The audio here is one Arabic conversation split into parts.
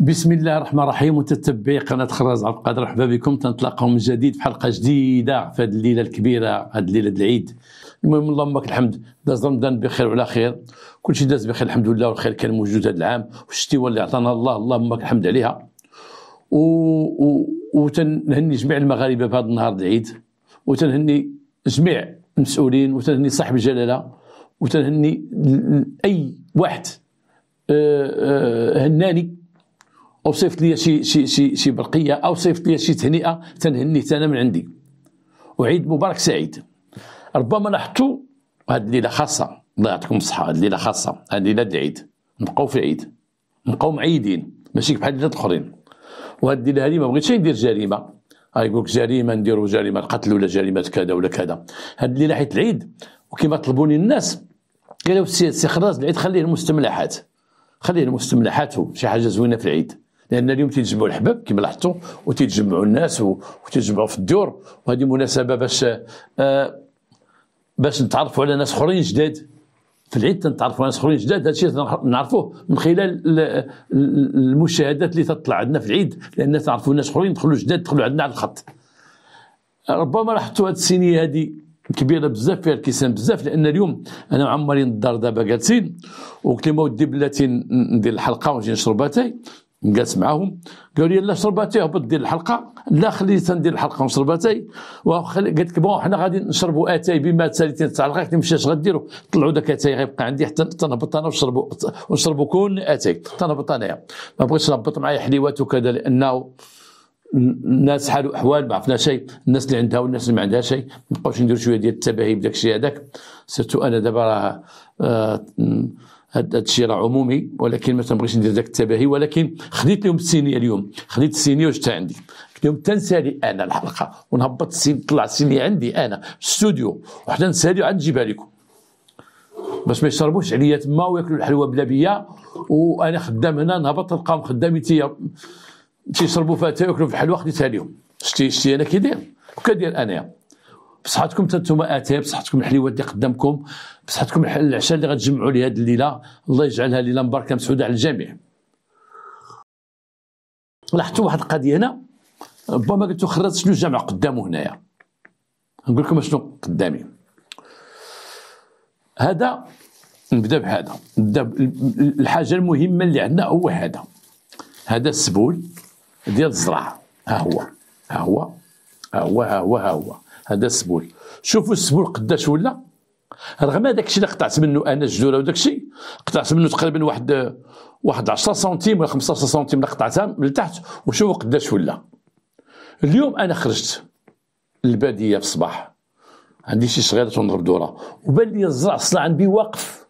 بسم الله الرحمن الرحيم. متتبعي قناة خراز عبد القادر، مرحبا بكم. تنتلاقاو من جديد في حلقة جديدة في هذه الليلة الكبيرة، هذه الليلة العيد. المهم اللهم لك الحمد، داز رمضان بخير وعلى خير، كلشي داز بخير الحمد لله، والخير كان موجود هذا العام، والشتيوة اللي عطانا الله اللهم لك الحمد عليها. وتنهني جميع المغاربة بهذا النهار العيد، وتنهني جميع المسؤولين، وتنهني صاحب الجلالة، وتنهني أي واحد هناني أو صيفط لي شي برقية أو صيفط لي شي تهنئة، تنهنيه أنا من عندي، وعيد مبارك سعيد. ربما لاحظتوا هذه الليلة خاصة، الله يعطيكم الصحة، هذه الليلة خاصة، هذه ليلة العيد، نبقاو في العيد، نبقاو معيدين ماشي بحال الليلات الآخرين. وهذه الليلة هذه ما بغيتش ندير جريمة، يقول لك جريمة نديروا جريمة القتل ولا جريمة كذا ولا كذا. هذه الليلة حيت العيد، وكما طلبوني الناس قالوا السي خراز العيد خليه المستملحات، خليه المستملحات شي حاجة زوينة في العيد، لأن اليوم تيتجمعوا الأحباب كما لاحظتوا، وتيتجمعوا الناس وتيتجمعوا في الديور، وهذه مناسبة باش نتعرفوا على ناس اخرين جداد في العيد. تنتعرفوا على ناس اخرين جداد، هذا الشيء نعرفوه من خلال المشاهدات اللي تطلع عندنا في العيد، لأن تعرفوا ناس اخرين دخلوا جداد، دخلوا عندنا على الخط. ربما لاحظتوا هذه السينية هذه كبيرة بزاف، فيها الكيسان بزاف، لأن اليوم أنا وعمري الدار دابا جالسين، وقلت لهم ودي بلاتي ندير الحلقة ونجي نشرب اتاي، جالس معاهم قالوا لي لا شرب اتاي هبط دير الحلقة، لا خليت ندير الحلقة ونشرب اتاي، قلت لك بون حنا غادي نشربوا اتاي بما تساليتي تاع الحلقة، قلت لهم اش غديروا؟ طلعوا داك اتاي غيبقى عندي حتى تنهبط انا ونشربوا كون اتاي، تنهبط انايا، ما بغيتش نهبط معايا حليوات وكذا، لأنه الناس حالوا احوال ما عرفنا شيء، الناس اللي عندها والناس اللي ما عندها شيء، ما نبقاوش نديروا شويه ديال التباهي بداك الشيء هذاك. سيرتو انا دابا راه هذا الشيء راه عمومي، ولكن ما تنبغيش ندير ذاك التباهي، ولكن خديت لهم السينيه اليوم، خديت السينيه وجدتها عندي، قلت لهم تنسالي انا الحلقه ونهبط السين، طلع السينيه عندي انا في الاستوديو، وحنا نسالي عاد نجيبها لكم باش ما يشربوش عليا تما وياكلوا الحلوى بلا بيا، وانا خدام هنا نهبط نلقاهم خدامين تيشربوا فيها تاكلوا في الحلوى، خديتها لهم. شتي انا كيدير وكدير انايا. بصحتكم نتوما اتاي، بصحتكم الحليوات اللي قدامكم، بصحتكم العشاء اللي غتجمعوا لي هذه الليله، الله يجعلها ليله مباركه مسعوده على الجميع. لاحظتوا واحد القضيه هنا، ربما قلتوا خراز شنو جمع قدامه هنايا، نقول لكم شنو قدامي. هذا نبدا بهذا، الحاجه المهمه اللي عندنا هو هذا السبول ديال الزراعه، ها هو هذا السبول. شوفوا السبول قداش ولا، رغم هذاك الشيء اللي قطعت منه انا الجدوره، وداك الشيء قطعت منه تقريبا واحد 10 سنتيم ولا 15 سنتيم اللي قطعتها من تحت، وشوفوا قداش ولا. اليوم انا خرجت للباديه في الصباح، عندي شي صغيره ونضرب دوره، وبان لي الزرع اصلا عندي واقف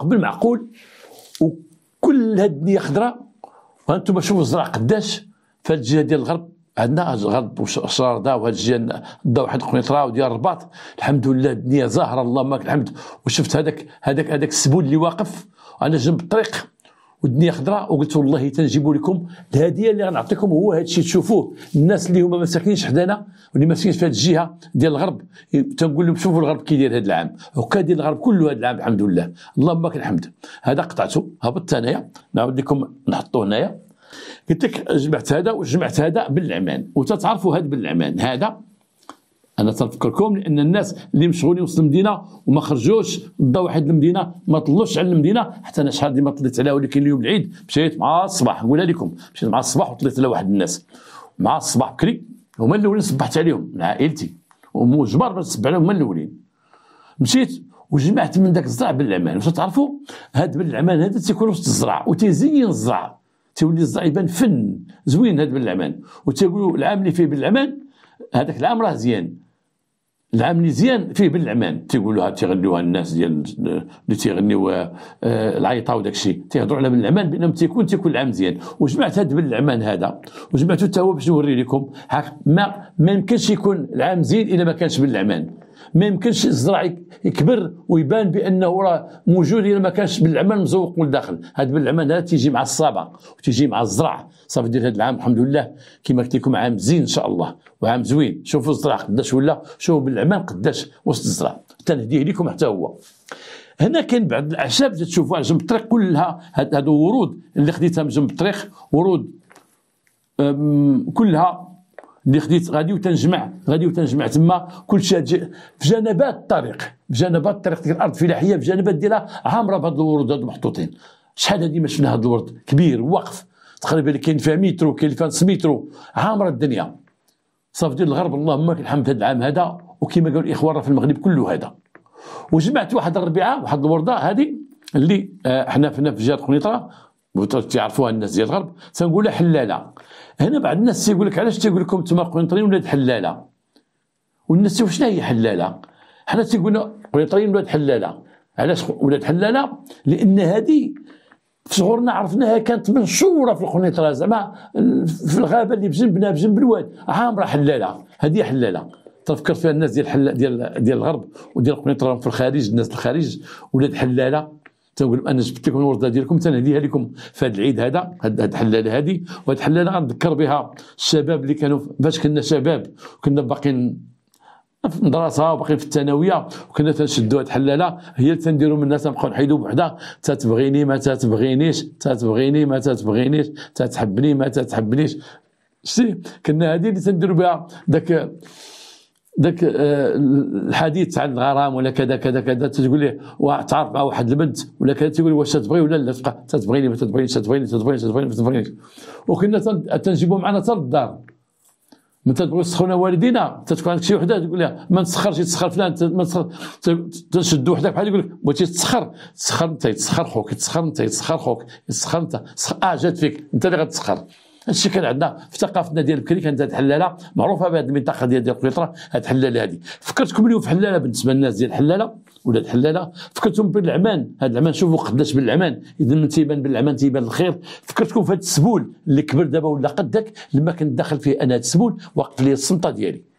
بالمعقول، وكل هاد الدنيا خضراء. وانتم شوفوا الزرع قداش في هاد الجهه ديال الغرب، عندنا الغرب وشارده، وهاد الجهه دا واحد قنيطره وديال الرباط، الحمد لله الدنيا زاهره اللهم لك الحمد. وشفت هذاك السبول اللي واقف على جنب الطريق والدنيا خضراء، وقلت والله تنجيبوا لكم الهديه اللي غنعطيكم، هو هذا الشيء تشوفوه. الناس اللي هما ما ساكنينش حدانا واللي ما ساكنينش في هذه الجهه ديال الغرب، تنقول لهم شوفوا الغرب كي داير هذا العام، وكا ديال الغرب كله هذا العام الحمد لله اللهم لك الحمد. هذا قطعته، هبطت انايا نعاود لكم نحطوه هنايا. قلت لك جمعت هذا وجمعت هذا بالعمان، وتتعرفوا هذا بالعمان هذا انا تنفكركم، لان الناس اللي مشغولين وسط المدينه وما خرجوش ضا واحد المدينه، ما طلوش على المدينه، حتى انا شحال ديما طليت عليها، ولكن اليوم العيد مشيت مع الصباح، نقولها لكم مشيت مع الصباح وطليت على واحد الناس مع الصباح بكري، هما الاولين صبحت عليهم من عائلتي، ومجبر باش نصبح عليهم هما الاولين. مشيت وجمعت من ذاك الزرع بالعمان. واش تعرفوا هذا بالعمان هذا تيكون وسط الزرع وتيزين الزرع، تولي الزرع يبان فن زوين هذا بالعمان. وتيقولوا العام اللي فيه بالعمان هذاك العام راه زيان، العام اللي زيان فيه بالعمان، تيقولوها تيغنيوها الناس ديال اللي تيغنيو العيطه وداك الشيء، تيهضروا على بالعمان بانهم تيكون العام مزيان. وجمعت هذا بالعمان هذا، وجمعته حتى هو باش نوري لكم ما يمكنش يكون العام زين الا ما كانش بالعمان، ما يمكنش الزرع يكبر ويبان بانه راه موجود الا ما كانش بالعمان مزوق من الداخل. هذا بالعمان هذا تيجي مع الصابه وتيجي مع الزرع صافي. ديال هذا العام الحمد لله كما قلت لكم عام زين ان شاء الله وعام زوين. شوفوا الزرع قداش ولا، شوفوا بالعمان قداش وسط الزرع، تنهديه لكم حتى هو. هنا كاين بعض الاعشاب تشوفوها جنب الطريق كلها، هادو ورود اللي خديتها من جنب الطريق، ورود كلها اللي خديت غادي وتنجمع تما كلشي في جنبات الطريق، في جنبات الطريق ديال الارض فلاحيه، في جنبات ديالها عامره بهاد الورود هادو محطوطين. شحال هادي ما شفنا هاد الورد كبير واقف تقريبا اللي كاين فيها مترو، كاين اللي فيها نص مترو، عامره الدنيا. صافي ديال الغرب اللهم لك الحمد هاد العام هذا، وكما قالوا الاخوان راه في المغرب كله هذا. وجمعت واحد الربيعه واحد الورده هذه اللي حنا في جهه قنيطره تعرفوها الناس ديال الغرب، تنقولها حلاله. هنا بعض الناس تيقول لك علاش تيقول لكم نتوما قنيطريين ولاد حلاله؟ والناس تيقول شنو هي حلاله؟ حنا تيقولنا قنيطريين ولاد حلاله. علاش ولاد حلاله؟ لان هذه في صغورنا عرفناها كانت منشوره في القنيطره، زعما في الغابه اللي بجنبنا بجنب الواد عامره حلاله. هذه حلاله تفكر فيها الناس ديال الغرب وديال القنيطره في الخارج، الناس الخارج ولاد حلاله. تنقول انا جبت لكم الورده ديالكم تنهديها لكم في هذا العيد هذا، هاد الحلاله هذه. وهاد الحلاله غنذكر بها الشباب اللي كانوا فاش كنا شباب وكنا باقيين في المدرسه وباقيين في الثانويه، وكنا تنشدوا هاد الحلاله هي اللي تنديروا منها، تنبقاو نحيدوا بوحده تتبغيني ما تتبغينيش، تتبغيني ما تتبغينيش، تتحبني ما تتحبنيش. شتي كنا هذه اللي تنديروا بها داك الحديث عن الغرام ولا كذا كذا كذا. تقول ليه تعرف مع واحد البنت ولا كذا، تقول واش تتبغي ولا لا، تبقى تتبغيني ما تتبغينيش، تتبغيني ما تتبغينيش. وكنا تنجيبوا معنا حتى للدار، من تتبغيو تسخرنا والدينا تتكون عندك شي وحده تقول لها ما نسخرش، تسخر فلان ما تسخر، تنشدوا وحدك بحال يقول لك بغيتي تسخر انت، يتسخر خوك، يتسخر انت، يتسخر خوك، يتسخر انت، جات فيك انت اللي غتسخر. هادشي كان عندنا في ثقافتنا ديال بكري، كانت هاد الحلاله معروفه بهذه المنطقه ديال قنيطره. هاد الحلاله هذه فكرتكم اليوم في حلاله بالنسبه للناس ديال الحلاله ولاد الحلاله، فكرتكم بالعمان. هاد العمان شوفوا قداش بالعمان، اذا من تيبان بالعمان تيبان الخير. فكرتكم في هاد السبول اللي كبر دابا ولا قدك، لما كنت داخل فيه انا هاد السبول وقف لي الصمته ديالي،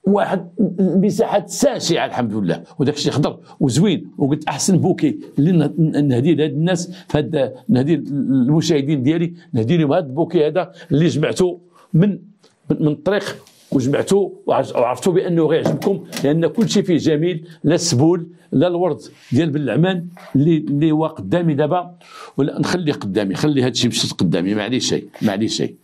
واحد المساحات ساشعه الحمد لله، وداك الشيء خضر وزوين. وقلت احسن بوكي اللي نهدي لهاد الناس، فهاد نهدي المشاهدين ديالي، نهدي لهم هاد البوكي هذا اللي جمعته من الطريق، وجمعته وعرفتوا بانه غيعجبكم، لان كل شيء فيه جميل، لا السبول لا الورد ديال بالعمان اللي هو قدامي دابا، ولا نخليه قدامي، خلي هادشي مشيت قدامي، ما عليه شيء.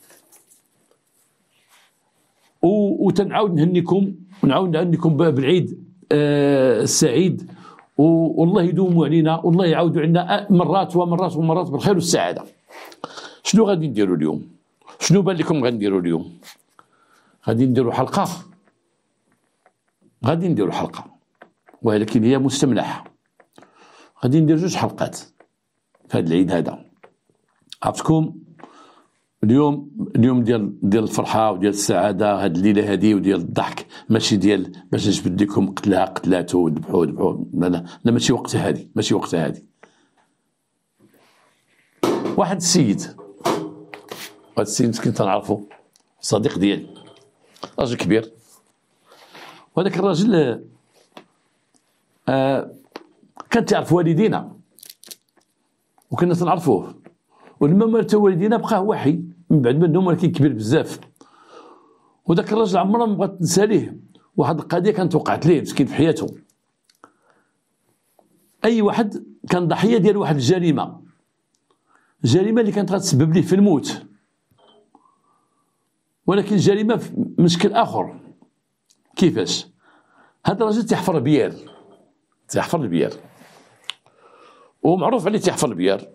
وتنعاود نهنيكم بالعيد السعيد، والله يدوموا علينا، والله يعاودوا علينا مرات ومرات ومرات بالخير والسعاده. شنو غادي نديروا اليوم؟ شنو بان لكم غنديروا اليوم؟ غادي نديروا حلقه، ولكن هي مستملحه. غادي ندير 2 حلقات في هذا العيد هذا. عرفتكم اليوم ديال الفرحه وديال السعاده، هاد الليله هذه وديال الضحك، ماشي ديال باش نجبد لكم قتلاتو وذبحوا. لا ماشي وقتها هذه. واحد السيد مسكين تنعرفو، صديق ديالي، راجل كبير، وهذاك الراجل كان تعرف والدينا وكنا تنعرفوه، ولما ماتوا والدينا بقى هو حي من بعد منهم، ولكن كبير بزاف. وذاك الراجل عمرنا ما بغات ننسى ليه واحد القضيه كانت وقعت ليه مسكين في حياته. اي واحد كان ضحيه ديال واحد الجريمه اللي كانت غتسبب ليه في الموت، ولكن الجريمه من شكل اخر. كيفاش؟ هذا الراجل تيحفر البيار، ومعروف عليه تيحفر البيار،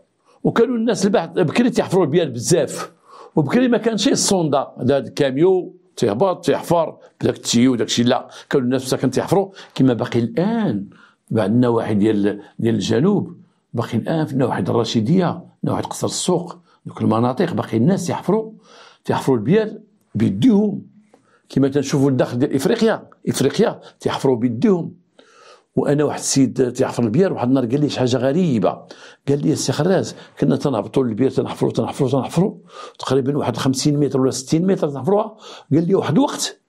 وكانوا الناس بكري تيحفروا البيار بزاف. وبكري ما كانش الصوندا هذا الكاميو تيهبط تيحفر بداك التيو وداك الشيء، لا، كانوا الناس مساكن تيحفروا كما باقي الان بعض النواحي ديال الجنوب، باقي الان في نواحي الرشيديه، نواحي قصر السوق، دوك المناطق باقي الناس تيحفروا البيار بيديهم، كما تنشوفوا الداخل ديال افريقيا تيحفروا بيديهم. وانا واحد السيد تيحفر البيار، واحد النهار قال لي شي حاجه غريبه، قال لي السي خراز كنا تنهبطوا للبيار تنحفروا تقريبا واحد 50 متر ولا 60 متر تنحفروها. قال لي واحد الوقت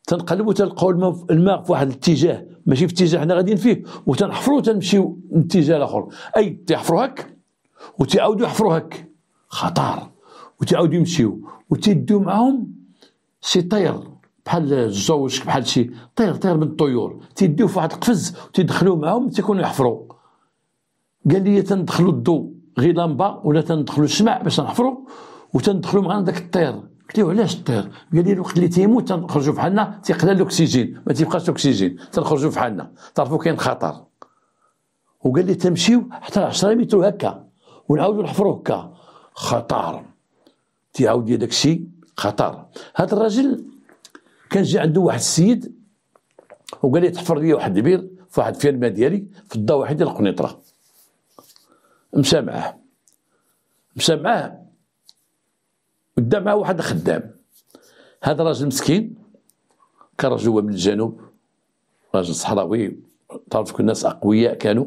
تنقلبوا تلقاو الماء في واحد الاتجاه ماشي في اتجاه حنا غاديين فيه، وتنحفروا تنمشيو للاتجاه الاخر، اي تيحفروا هك وتعاودوا يحفروا هك، خطر، وتعاودوا يمشيو وتيديو معاهم شي طير بحال الزوج، بحال شي طير من الطيور، تيديو في واحد القفز وتيدخلوه معاهم تيكونوا يحفروا. قال لي تندخلوا الضوء غير لمبه ولا تندخلوا الشمع باش نحفروا وتندخلوا معنا داك الطير. قلت له علاش الطير؟ قال لي الوقت اللي تيموت تنخرجوا بحالنا تيقلل الاكسجين ما تيبقاش الاكسجين تنخرجوا بحالنا تعرفوا كاين خطر. وقال لي تمشيو حتى 10 متر هكا ونعاودوا نحفروا هكا خطر. تيعاود لي داك الشيء خطر. هذا الراجل كان جا عنده واحد السيد وقال لي تحفر لي واحد البير في واحد الفيرما ديالي في الضواحي ديال القنيطره. مشى معاه ودا معاه واحد الخدام. هذا راجل مسكين كان راجل هو من الجنوب راجل صحراوي تعرف كل الناس اقوياء كانوا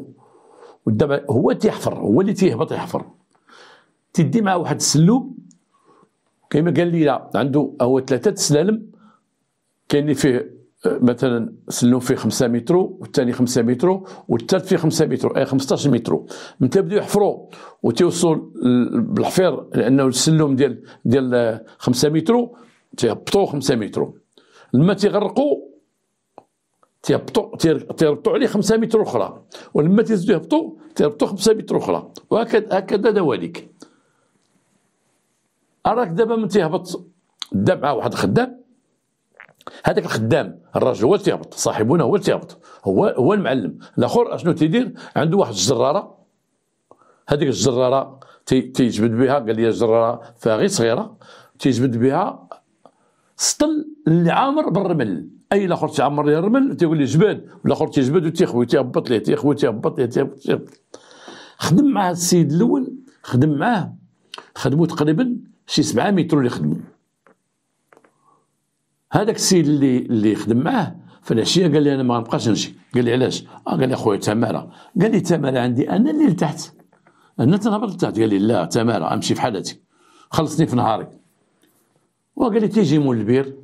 ودا هو تيحفر هو اللي تيهبط يحفر. تدي معاه واحد السلوم كيما قال لي لا عنده هو 3 سلالم كاين اللي فيه مثلا سلم فيه 5 متر والثاني 5 متر والثالث فيه 5 متر اي 15 متر. من تبداو يحفروا وتوصلوا بالحفير لانه السلم ديال 5 متر تيهبطوا 5 متر لما تيغرقوا تيربطوا عليه 5 متر اخرى ولما تيزيدوا يهبطوا تيربطوا 5 متر اخرى وهكذا دواليك. اراك دابا من تيهبط دا مع واحد الخدام. هذاك الخدام الراجل هو اللي تيهبط صاحبنا هو اللي تيهبط هو المعلم. الاخر اشنو تيدير عنده واحد الجراره هذيك الجراره تيجبد بها قال لي الجراره فيها غير صغيره تيجبد بها سطل اللي عامر بالرمل. اي الاخر تعمر ليه الرمل تيقول لي جبد والاخر تيجبد وتيخوي تيهبط ليه تيخوي تيهبط ليه خدم مع السيد الاول خدم معاه خدموا تقريبا شي 7 متر اللي خدموا. هذاك السيد اللي خدم معاه في العشيه قال لي انا ما غنبقاش نمشي. قال لي علاش؟ قال لي خويا تماره. قال لي تماره عندي انا اللي لتحت انا تنهبط لتحت. قال لي لا تماره امشي في حالتي خلصني في نهاري. وقال لي تيجي مول البير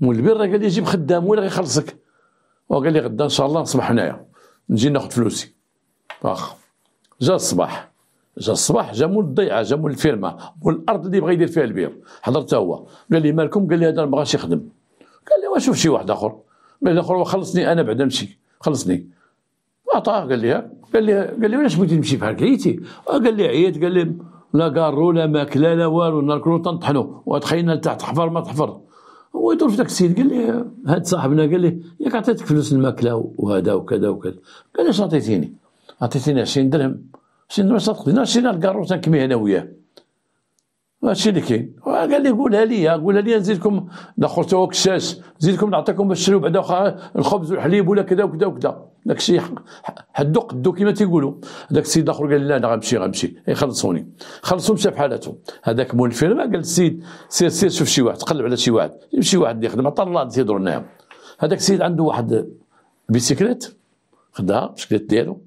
راه قال لي جيب خدام ولا غيخلصك. وقال لي غدا ان شاء الله نصبح هنايا نجي ناخذ فلوسي. واخا جا الصباح جا مول الضيعه جا مول الفيرما مول الارض اللي بغى يدير فيها البير حضرته هو. قال لي مالكم؟ قال لي هذا ما بغاش يخدم. قال لي واشوف شي واحد اخر. قال لي الاخر خلصني انا بعدا نمشي خلصني. عطاه قال لي علاش بغيتي تمشي بحال عييتي؟ قال لي عييت. قال لي لا كارو لا ماكله لا والو ناكلو تنطحنو وتخيلنا لتحت تحفر ما تحفر. هو يدور في داك السيد قال لي هاد صاحبنا قال لي ياك عطيتك فلوس الماكله وهذا وكذا وكذا. قال لي اش عطيتيني؟ عطيتيني 20 درهم. 20 درهم صدقني شرينا الكارو تنكمي انا وياه. هادشي اللي كاين. قال لي قولها لي نزيدكم الاخر تا هو كشاش نزيدكم نعطيكم باش تشريو بعدا الخبز والحليب ولا كذا وكذا وكذا. داكشي حدو قدو كيما تيقولوا. داك السيد الاخر قال لي لا انا غنمشي يخلصوني. خلصوا مشى بحالته. هذاك مول الفيرما قال السيد سير شوف شي واحد تقلب على شي واحد يمشي واحد اللي يخدم عطا الله تيهضروا لنا. هذاك السيد عنده واحد بيسيكليت خداها بسكليت ديالو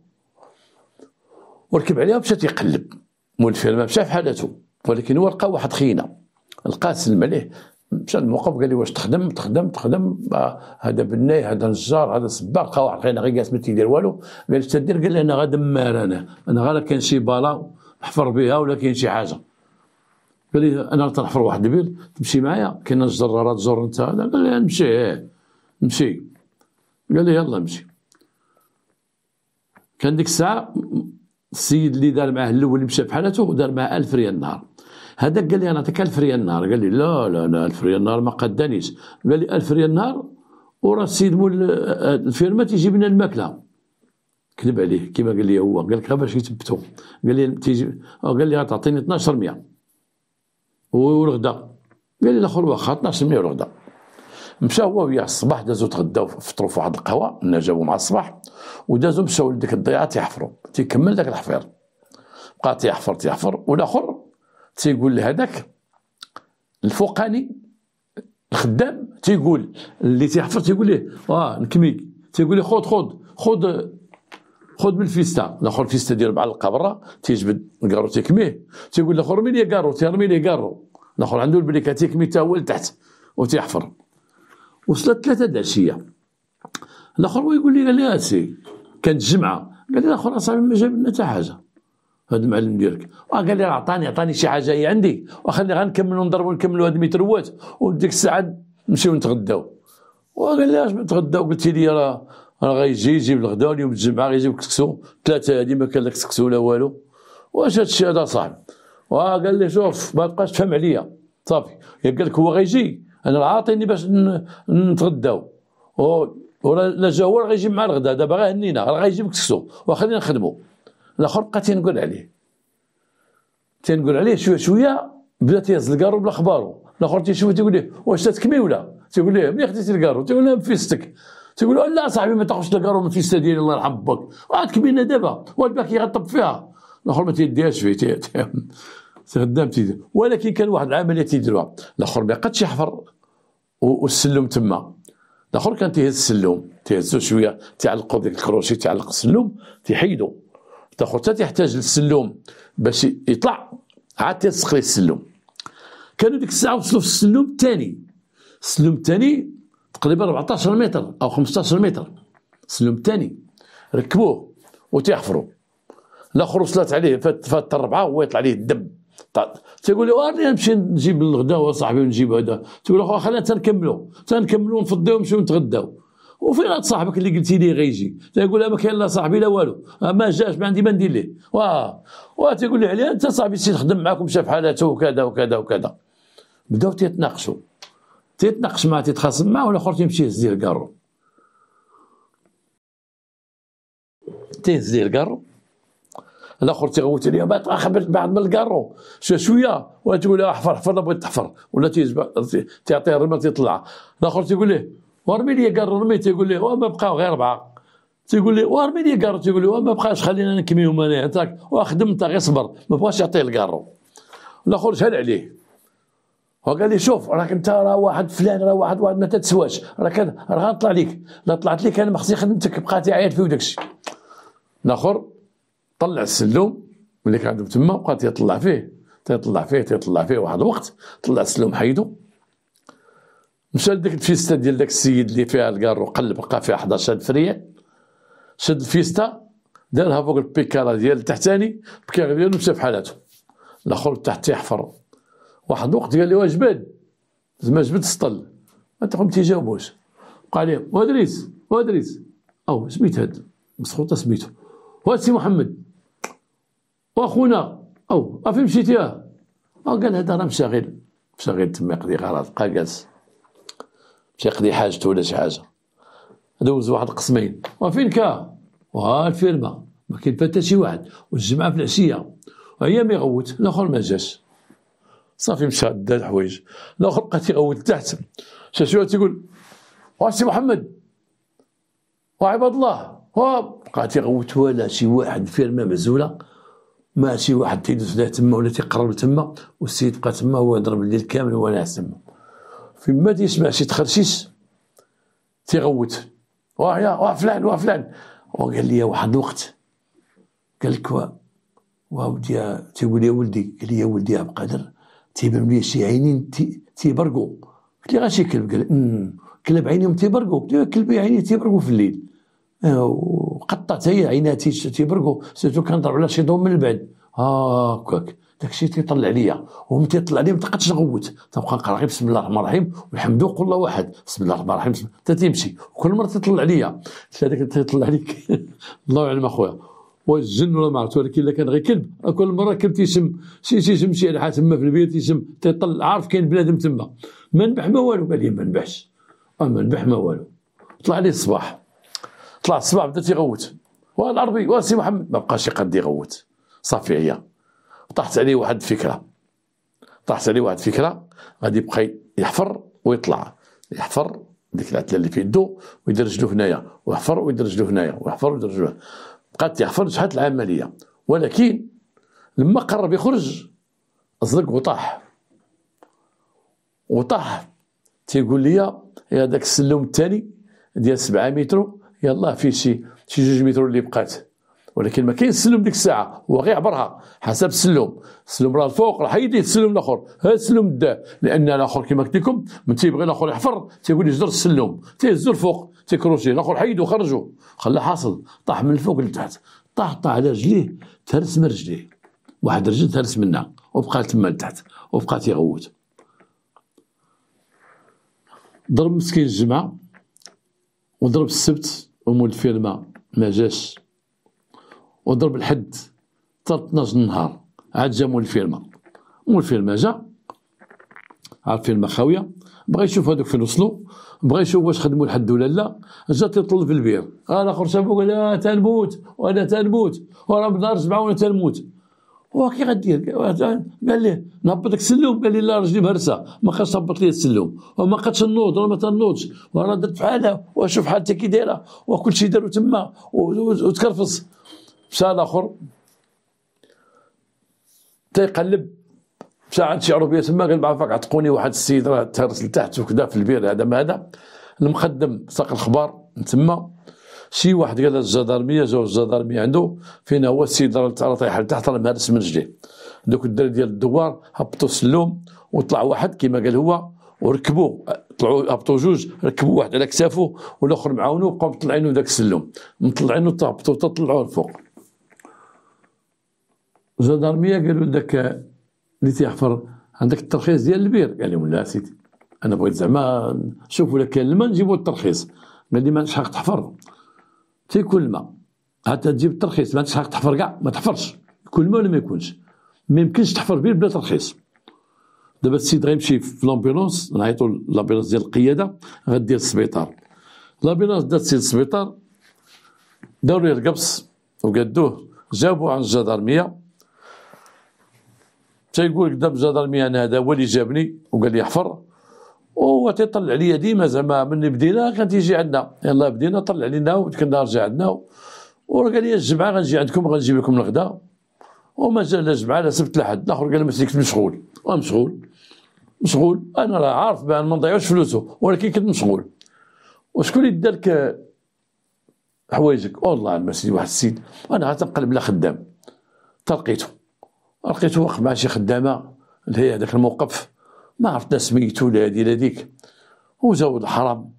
وركب عليها ومشى تيقلب. مول الفيرما مشى في حالته ولكن هو لقى واحد خينا لقاه سلم عليه مشى للموقف قال لي واش تخدم هذا بناي هذا نجار هذا سباق. لقى واحد خينا غير جالس ما تيدير والو. قال له تدير؟ قال لي انا غادمار انا غير كاين شي بالا نحفر بها ولا كاين شي حاجه. قال لي انا تنحفر واحد البير تمشي معايا كاين الجراره تزور انت هذا. قال لي نمشي. قال لي يلا نمشي. كان ديك الساعه السيد اللي دار معاه الاول اللي مشى بحالته دار معاه 1000 ريال النهار. هذاك قال لي انا نعطيك 1000 ريال النهار. قال لي لا 1000 ريال النهار ما قدانيش. قال لي 1000 ريال النهار وراه السيد مول الفيرما تيجيب لنا الماكله. كذب عليه كيما قال لي هو. قال لك غير باش يثبتوا. قال لي تيجي قال لي غتعطيني 1200 والغدا. قال لي الاخر واخا 1200 والغدا. مشى هو وياه الصباح دازو تغداو فطروا في واحد القهوه منا جابوا مع الصباح ودازو مشاو لديك الضيعه تيحفروا. تيكمل داك الحفير بقى تيحفر والاخر تيقول لهذاك الفوقاني الخدام تيقول اللي تيحفر تيقول ليه نكمي. تيقول لي خذ من الفيستا. الاخر الفيستا ديالو معلقه برا تيجبد الكارو تيكميه. تيقول الاخر رمي لي كارو تيرمي لي كارو. الاخر عنده البريكه تيكمي حتى هو لتحت وتيحفر. وصلت 3 د العشيه. الاخر هو يقول لي قال لي اسي كانت الجمعه. قال لي الاخر اصاحبي ما جاب لنا حتى حاجه هذا المعلم ديالك. قال لي عطاني شي حاجه هي عندي وخلي غنكملوا نضربوا نكملوا هاد 100 روات وديك الساعه نمشيو نتغداو. وقال لي اش نتغداو؟ قلت لي راه غيجي يجيب الغدا واليوم الجمعة غيجيب كسكسو 3 هادي ما كان لا كسكسو لا والو. واش هادشي هذا صاحبي؟ وقال لي شوف ما تبقاش تفهم عليا صافي، قال لك هو غيجي انا راه عاطيني باش نتغداو، ولا جا هو غيجيب مع الغدا دابا غير هنينا راه غيجيب كسكسو وخلينا نخدمو. الاخر بقى تينقول عليه شويه شويه بدا تيهز الكارو بلا خبارو. الاخر تيشوف تيقول ليه واش تتكمي ولا؟ تيقول ليه ملي خديتي الكارو؟ تيقول له مفيستك. تيقول له لا صاحبي ما تاخذش الكارو من الفيستا ديالي الله يرحم باك، تكمينا دابا والباكي غطب فيها. الاخر ما تيديهاش فيه خدام تيدير. ولكن كان واحد العمليه تيديروها، الاخر ما يبقاش يحفر والسلم تما. الاخر كان تيهز السلم تيهزو شويه تيعلقو بديك الكروشي تيعلق السلم تيحيدو. الاخر حتى تيحتاج للسلم باش يطلع عاد تيلصق ليه السلم. كانوا ديك الساعه وصلوا في السلم الثاني تقريبا 14 متر او 15 متر. السلم الثاني ركبوه وتيحفروا. الاخر وصلت عليه فات الربعه وهو يطلع عليه الدم. تيقول لي وريني نمشي نجيب الغدا وصاحبي ونجيب هذا. تقول له خلينا تنكملوا ونفضيو ونمشيو نتغداو. وفين هاد صاحبك اللي قلتي لي غيجي؟ تيقول له ما كاين لا صاحبي لا والو، ما جاش ما عندي ما ندير ليه. تيقول لي عليه انت صاحبي سي نخدم معاكم شاف حالاته وكذا وكذا وكذا. بداو تيتناقش معاه تيتخاصم معاه، والاخر تيمشي يهز ليه الكارو. الاخر تيغوت عليه ما خبرت بعد من الكارو شويه وتقول له حفر بغيت تحفر ولا تعطيه الرمل تيطلع. الاخر تيقول له ورمي لي كارو رمي. تيقول له وما بقاو غير 4. تيقول له ورمي لي كارو. تيقول له وما بقاش خلينا نكميهم انا انت واخدم انت غير صبر. ما بغاش يعطيه الكارو. الاخر شهد عليه وقال لي شوف راك انت راه واحد فلان راه واحد ما تتسواش راه غنطلع ليك، لا طلعت ليك انا ما خصني خدمتك. بقى تيعيط فيه وداكشي. الاخر طلع السلم ملي كان عندهم تما بقى تيطلع فيه واحد الوقت. طلع السلم حيدو مشى لديك الفيستا ديال داك السيد اللي فيها الكارو قلب لقى فيها 11 فريال. شد الفيستا دارها فوق البيكاره ديال التحتاني البيكاره ديالو مشى بحالاتو. الاخر تحت تيحفر واحد الوقت قال لي واش جبد زعما جبد السطل ما تقوم تيجاوبوش. قال لي وادريس او سميت هاد مسخوطه سميتو وهاد سي محمد واخونا او فين مشيتي قال هذا راه مشى غير تما يقضي غرض. بقى جالس مشى يقضي حاجته ولا شي حاجه. دوز واحد القسمين وفين الفيرما ما كاين حتى شي واحد والجمعه في العشيه وهي ما يغوت. الاخر ما جاش صافي مشى دا الحوايج. الاخر بقى تيغوت لتحت شويه تيقول سي محمد وعباد الله بقى تيغوت ولا شي واحد فيرما معزوله ما شي واحد تيدوز لها تما ولا تيقرب تما. والسيد بقى تما هو يضرب الليل كامل وهو ناعس تما. فيما تيسمع شي تخرشيش تيغوت فلان وقال لي واحد الوقت قال لك ودي تيقول يا ولدي. قال لي يا ولدي عبد القادر تيبان لي شي عينين تيبرقوا. قلت لي غاشي كلب. قال كلب عينيهم تيبرقوا. قلت له كلب عينيه تيبرقوا في الليل وقطعت هي عيناتي تيبرقوا سيرتو كنضرب على شي ضوء من البعد هكاك. داكشي تيطلع عليا وملي تيطلع عليا ما تبقاش نغوت تبقى نقرا غير بسم الله الرحمن الرحيم والحمد لله قل الله واحد بسم الله الرحمن الرحيم حتى تيمشي. وكل مره تيطلع عليا هذاك تيطلع عليك الله يعلم اخويا واش الجن ولا ما عرفت. ولكن الا كان غير كلب كل مره كلب تيشم شي على تما في البيت تيشم تيطلع عارف كاين بنادم تما. ما نبح ما والو. قال لي ما نبحش ما نبح ما والو. طلع عليه الصباح بدا تيغوت العربي سي محمد ما بقاش يقد يغوت صافي. هي طاحت عليه واحد الفكره غادي يبقى يحفر ويطلع يحفر ديك العتله اللي في يدو ويدير رجلو هنايا ويحفر ويدير رجلو هنايا ويحفر ويدير رجلو. بقات يحفر شحال العمليه. ولكن لما قرب يخرج أصدق وطاح تيقول لي هذاك السلم الثاني ديال 7 متر يلاه فيه شي 2 متر اللي بقات. ولكن ما كاين السلم ديك الساعه هو غير عبرها حسب السلم راه الفوق راه حيديه السلم الاخر. هذا السلم داه لان الاخر كما قلت لكم من تيبغي الاخر يحفر تيقول يجر السلم تيهزو الفوق تيكروشي الاخر حيدو خرجو خلاه حاصل. طاح من الفوق لتحت طاح على رجليه تهرس من رجليه واحد رجل تهرس منها وبقى تما لتحت وبقى تيغوت. ضرب مسكين الجمعه وضرب السبت ومول الفيرما ما جاش، وضرب الحد حتى 12 النهار عاد جا مول الفيرما. مول الفيرما جا، عاد الفيرما خاوية، بغا يشوف هادوك فين وصلوا، بغا يشوف واش خدموا الحد ولا لا، جا تيطل في البير، الاخر شافو قال تنموت وانا تنموت وراه بدنا 7 وانا تنموت. هو كي غدير؟ قال ليه نهبط لك السلوم، قال لي لا رجلي مهرسه ما بقاش تهبط لي السلوم، وما بقاتش نوض ولا ما تنوضش، وراه درت بحالها وشوف حالتها كي دايره وكلشي دارو تما وتكرفص. مشى الاخر تيقلب، مشى عند شي عربيه تما قال بعرفك عتقوني واحد السيد راه تهرس لتحت وكذا في البير هذا ما هذا. المقدم ساق الخبار من تما، شي واحد قال الجدارميه، جاو الجدارميه عنده فين هو السيد راه طايح لتحت راه مهرس من رجليه. دوك الدراري ديال الدوار هبطوا السلوم وطلع واحد كما قال هو وركبوه، طلعوا هبطوا جوج، ركبوا واحد على كتافه والاخر معاونو، بقاو مطلعينو داك السلوم، مطلعينو هبطوا تطلعوه الفوق. الجدارميه قالوا داك اللي تيحفر عندك الترخيص ديال البير؟ قال لهم لا سيدي انا بغيت زعما نشوف ولا كاين الماء نجيبو الترخيص. قال لي ما عندكش حق تحفر، تيكون الماء حتى تجيب الترخيص، ما عندكش حق تحفر كاع، ما تحفرش، يكون الماء ولا ما يكونش، ما يمكنش تحفر بير بلا ترخيص. دابا السيد غيمشي في لامبيلونس، نعيطو لامبيلونس ديال القياده غدير السبيطار، لامبيلونس دات السيد السبيطار، داو ليه القبص وقادوه، جابوه عند الجدارميه، تيقول قدام الجدارميه انا هذا هو اللي جابني وقال لي احفر، وهو تيطلع عليا ديما زعما مني بدينا كان تيجي عندنا، يلاه بدينا طلع علينا وكنا رجع عندنا، وقال لي الجمعه غنجي عندكم غنجيب لكم الغداء، وما جا لا جمعه لا سبت لا حد. الاخر قال لي مسليك مشغول، مشغول انا راه عارف بان ما نضيعوش فلوسه، ولكن كنت مشغول. وشكون اللي دارك حوايجك؟ والله المسيد واحد السيد انا عاد تنقلب لا خدام، تلقيته واقف مع شي خدامه اللي هي هذاك الموقف، ما عرفت سميتو لا هادي لا ديك، وزود الحرام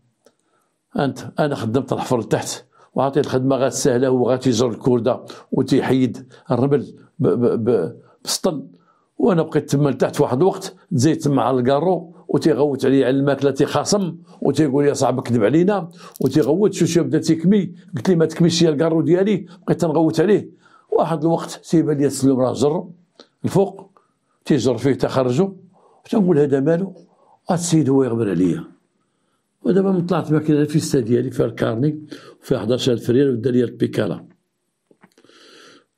انا خدمت الحفر لتحت وعطيه الخدمه غير سهله، هو غير تيجر الكورده وتيحيد الرمل بسطل، وانا بقيت تما لتحت. واحد الوقت تزيد تما على الكارو وتيغوت عليا على الماكله، تيخاصم وتيقول يا صاحبي كذب علينا، وتيغوت شويه بدا تيكمي، قلت لي ما تكميش يا الكارو ديالي، بقيت تنغوت عليه. واحد الوقت تيبان لي السلوم راه جر الفوق، تيجر فيه تخرجو، تنقول هذا مالو؟ هاد السيد هو يغبر عليا. ودابا من طلعت ماكينه الفيستا ديالي فيها الكارني وفيها 11,000 ريال ودار لي البيكالا.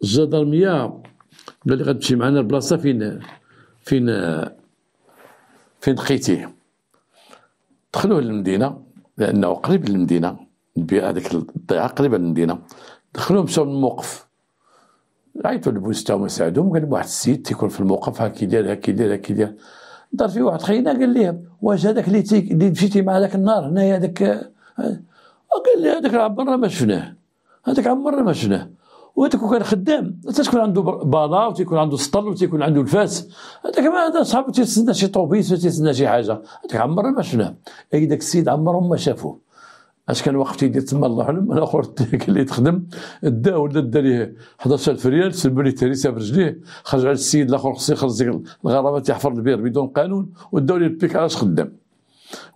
الجدارميه قال لي غتمشي معنا لبلاصه فين لقيتيه. دخلوه للمدينه لانه قريب للمدينه، هذيك الضيعه قريبه للمدينه، دخلوه مشاو للموقف، عيطوا للبوليس تاعهم يساعدوهم، قال لهم واحد السيد تيكون في الموقف هاكي داير هاكي داير هاكي داير. دار فيه واحد خينا قال ليه واش هذاك اللي مشيتي مع ذاك النهار هنايا هذاك؟ قال لي هذاك عمرنا ما شفناه، هذاك عمرنا ما شفناه، وهذاك كان خدام تكون عنده بالا وتيكون عنده سطل وتيكون عنده الفاس، هذاك ما هذا صاحبو تيتسنى شي طوبيس ولا تيتسنى شي حاجه، هذاك عمرنا ما شفناه. اي داك السيد عمرهم ما شافوه، اش كان واقف تيدير تما الله اعلم. الاخر قال لي تخدم دا ولا دا ليه 11,000 ريال، سلبوا لي التريسه برجليه، خرج على السيد الاخر خصو يخرج الغرامات يحفر البير بدون قانون، وداو لي البيك علاش خدام.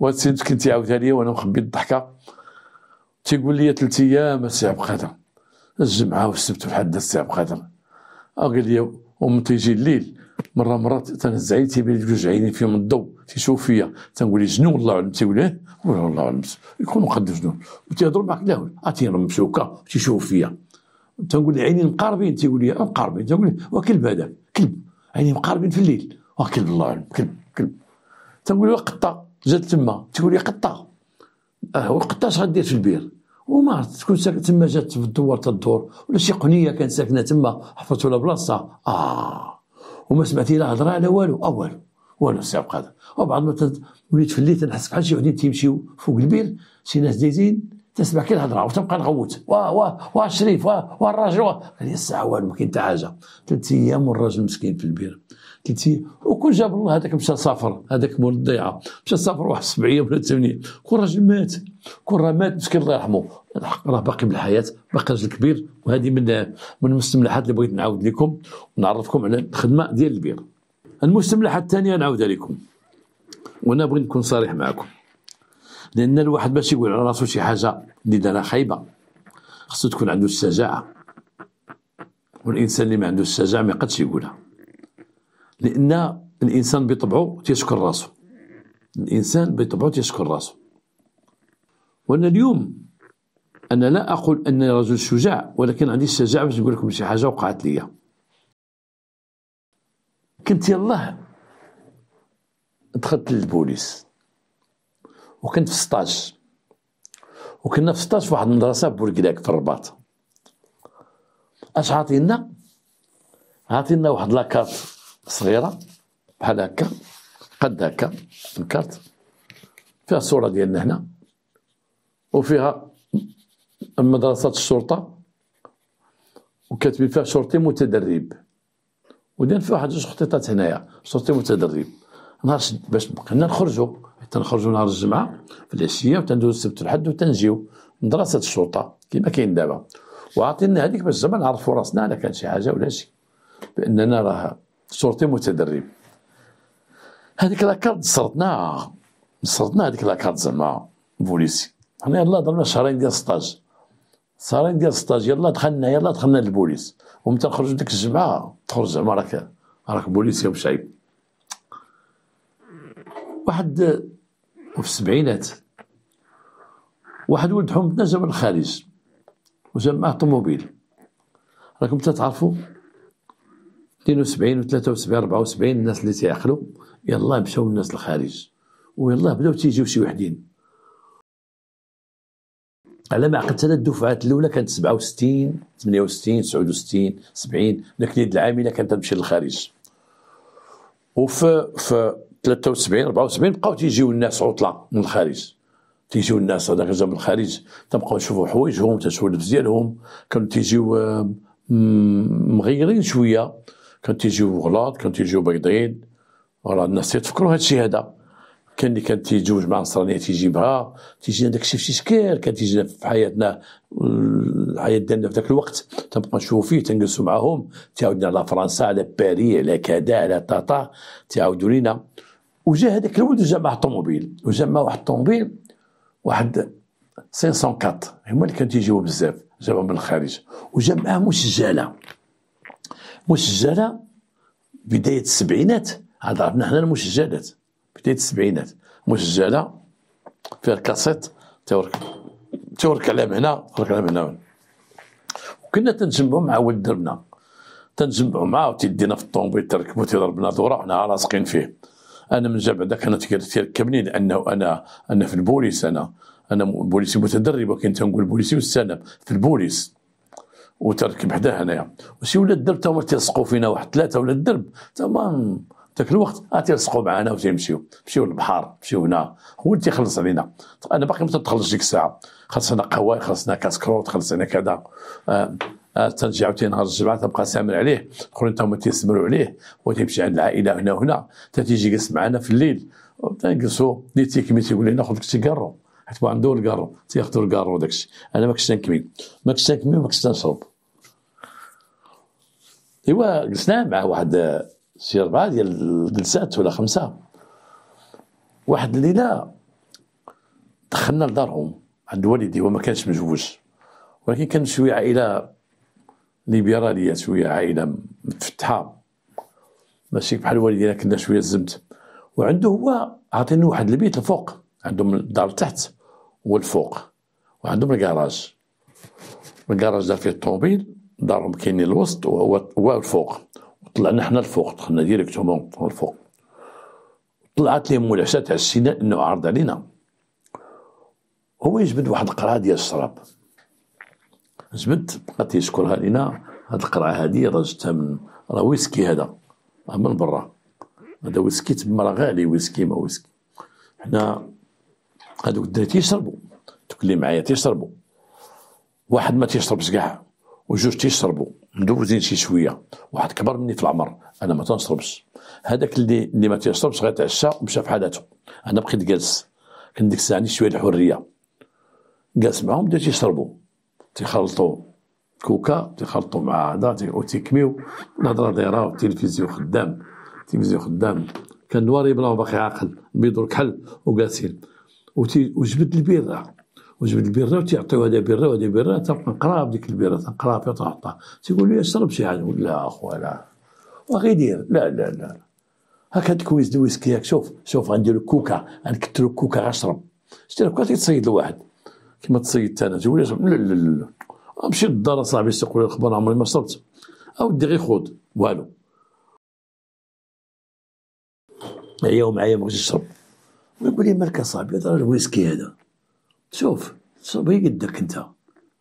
وهذا السيد مسكين تيعاودها لي وانا مخبي الضحكه، تيقول لي 3 ايام السي عبد القادر، الجمعه والسبت والحد السي عبد القادر. قال لي ومن تيجي الليل مرات تنزعي تيبان لي بجوج عينين فيهم الضوء تيشوف فيا، تنقول لي جنون الله اعلم، تيقول له والله اعلم يكونوا قد جنون، وتيهضروا معاك لا عطيهم مشوكه تيشوف فيا، تنقول لي عينين مقاربين، تيقول لي مقاربين، تنقول لي وكلب هذا كلب، عينين مقاربين في الليل، وكلب الله اعلم كلب. تنقول له قطه جات تما، تقول لي قطه، والقطه اش غدير في البير؟ وما عرفت تكون ساكنه تما، جات في الدوار تدور، ولا شي قنيه كانت ساكنه تما حفرتوا لها بلاصه. وما سمعتي لا هضره لا والو والو السي عبد القادر. وبعد ما وليت في الليل تنحس بحال شي وحدين تيمشيو فوق البير، شي ناس دايزين، تسمع كي الهضره وتبقى نغوت واه الشريف واه الراجل، قال لي الساعه والو ما كاين حتى حاجه. 3 ايام والراجل مسكين في البير، 3 ايام. وكون جاب الله هذاك مشى سافر، هذاك مول الضيعه مشى سافر واحد 7 ايام ولا 8، كون الراجل مات، كون راه مات مسكين الله يرحمه، الحق راه باقي بالحياه، باقي راجل كبير. وهذه من المستملحات اللي بغيت نعاود لكم ونعرفكم على الخدمه ديال البير. المستملحه الثانيه نعاودها لكم، وانا بغيت نكون صريح معكم، لان الواحد باش يقول على راسو شي حاجه اللي دارها خايبه خصو تكون عنده الشجاعة، والإنسان اللي ما عنده الشجاعة ما يقدش يقولها، لأن الإنسان بطبعه تيشكر راسو، الإنسان بطبعه تيشكر راسو. وأنا اليوم أنا لا أقول أني رجل شجاع، ولكن عندي الشجاعة باش نقول لكم شي حاجة وقعت ليا. كنت يلاه دخلت للبوليس، وكنت في سطاج، وكنا في سطاج في واحد المدرسة بوركلاك في الرباط. اش عاطينا واحد لاكارت صغيرة بحال هكا قد هكا الكارت، فيها الصورة ديالنا هنا، وفيها مدرسة الشرطة، وكاتبين فيها شرطي متدرب، وداير فيها واحد جوج خطيطات هنايا شرطي متدرب. نهار باش بقينا نخرجوا نهار الجمعة في العشية، وتندوزو السبت والحد وتنجيو مدرسة الشرطة كيما كاين دابا. وعاطينا هذيك باش زعما نعرفوا راسنا على كان شي حاجة ولا شي، بأننا راه شرطي متدرب. هذيك لاكارت نصرتنا هذيك لاكارت زعما بوليسي. حنا يلاه ضربنا شهرين ديال سطاج، يلاه دخلنا للبوليس، ومتى نخرجوا ديك الجمعة تخرج زعما راك بوليسي ومشعيب. واحد وفي السبعينات واحد ولد حومتنا جا من الخارج وجا معاه طوموبيل. راكم تعرفوا 72 و 73 74 الناس اللي تيعقلوا يلاه مشاو الناس للخارج، ويلاه بداو تيجيو شي وحدين. على ما عقلت انا الدفعات الاولى كانت 67 68 69 70، داك اليد العامله كانت تمشي للخارج. وفي 73 74 بقاو تيجيو الناس عطله من الخارج، تيجيو الناس هذاك جا من الخارج تنبقاو نشوفوا حوايجهم، تنشوفوا اللبس ديالهم، كانوا تيجيو مغيرين شويه، كانوا تيجيو غلاط، كانوا تيجيو بيضين. راه الناس تيتفكروا هادشي هذا. كان اللي كان تيتزوج مع نصرانيه تيجيبها، تيجينا داكشي في شي شكل كان تيجينا في حياتنا، الحياه ديالنا في ذاك الوقت تنبقى نشوفو فيه، تنجلسوا معاهم، تيعاودنا على فرنسا، على باري، على كذا، على طاطا، تيعاودوا لينا. وجا هذاك الولد وجا معاه طوموبيل، واحد الطوموبيل واحد 504 هما اللي كانوا تيجيو بزاف، جابهم من الخارج. وجا معاه مسجله بدايه السبعينات، عاد عرفنا حنا المسجلات بداية السبعينات، مسجلة فيها الكاسيت تورك على هنا وكنا تنجمعوا مع ولد دربنا، تنجمعوا معاه وتيدينا في الطوموبيل تركبو تيضربنا دورة وحنا لاصقين فيه. أنا من جاب بعدا كان تيركبني لأنه أنا في البوليس، أنا بوليسي متدرب، ولكن تنقول بوليسي مستنب في البوليس، وتركب حداه هنايا. وشي ولاد الدرب تاهما تيلصقوا فينا، واحد 3 ولاد الدرب تاهما ذاك الوقت تيلصقوا معنا وتيمشيو للبحر، مشيو هنا، هو اللي تيخلص علينا. انا باقي ما تنخلص ديك الساعه، خلصنا قواي، خلصنا كاسكروت، خلصنا كذا. ترجع عاوتاني نهار الجمعه تبقى سامر عليه، الاخرين تاهما تيسمروا عليه، وتيمشي عند العائله هنا وهنا، تيجي جالس معنا في الليل، تنجلسوا نيتي كيما تيقول لنا خذ لك كارو، حيت عنده الكارو، تياخذوا الكارو داكشي. انا ما كنتش تنكمي وما كنتش تنشرب. ايوا جلسنا مع واحد شي 4 ديال الجلسات ولا 5. واحد الليله دخلنا لدارهم عند والدي، هو ما كانش مزوج، ولكن كان شويه عائله ليبراليه، شويه عائله متفتحه، ماشي بحال والدينا كنا شويه الزمت. وعنده هو عاطيني واحد البيت الفوق، عندهم الدار تحت والفوق، وعندهم الكراج دار فيه الطوموبيل، دارهم كاينين الوسط وهو الفوق. طلعنا حنا الفوق، دخلنا ديريكتومون الفوق، طلعت لهم العشاء تعشينا انه عرض علينا. هو يجبد واحد القرعه ديال الشراب، بقى تيشكرها لينا. هاد القرعه هادي راه جبتها من راه ويسكي، هذا من برا، هذا ويسكي تما راه غالي، ويسكي ما ويسكي. حنا هادوك الدراري تيشربوا، دوك اللي معايا تيشربوا، واحد ما تيشربش كاع، وجوج تيشربوا مدوزين شي شويه، واحد كبر مني في العمر، انا ما تنشربش. هذاك اللي ما تيشربش غيتعشى ومشى في حالته. انا بقيت جالس، كان ديك الساعه عندي شويه الحريه، جالس معاهم بداو تيشربوا، تيخلطوا كوكا، تيخلطوا مع هذا وتيكميو، الهضره دايره، والتلفزيون خدام، كان نوار يبلاو باقي عاقل، البيض والكحل وجالسين، وجبد البيضه وجبد البيره وتيعطيو هذا بيره وهذا بيره، تبقى نقرا بديك البيره تنقرا فيها تحطها، تيقول لي اشرب شي حاجه، نقول لا اخويا لا وغي دير لا لا لا هاك هاد الكويس د الويسكي هاك شوف غندير كوكا غنكثرو الكوكا غنشرب، شتي كوكا تيتصيد لواحد كيما تصيدت انا تقول لي لا لا لا نمشي للدار اصاحبي تيقول لي الخبر عمري ما شربت، اودي غير خذ والو عيا ومعايا ما بغيتش نشرب، ويقول لي مالك اصاحبي هذا الويسكي هذا شوف غير قدك انت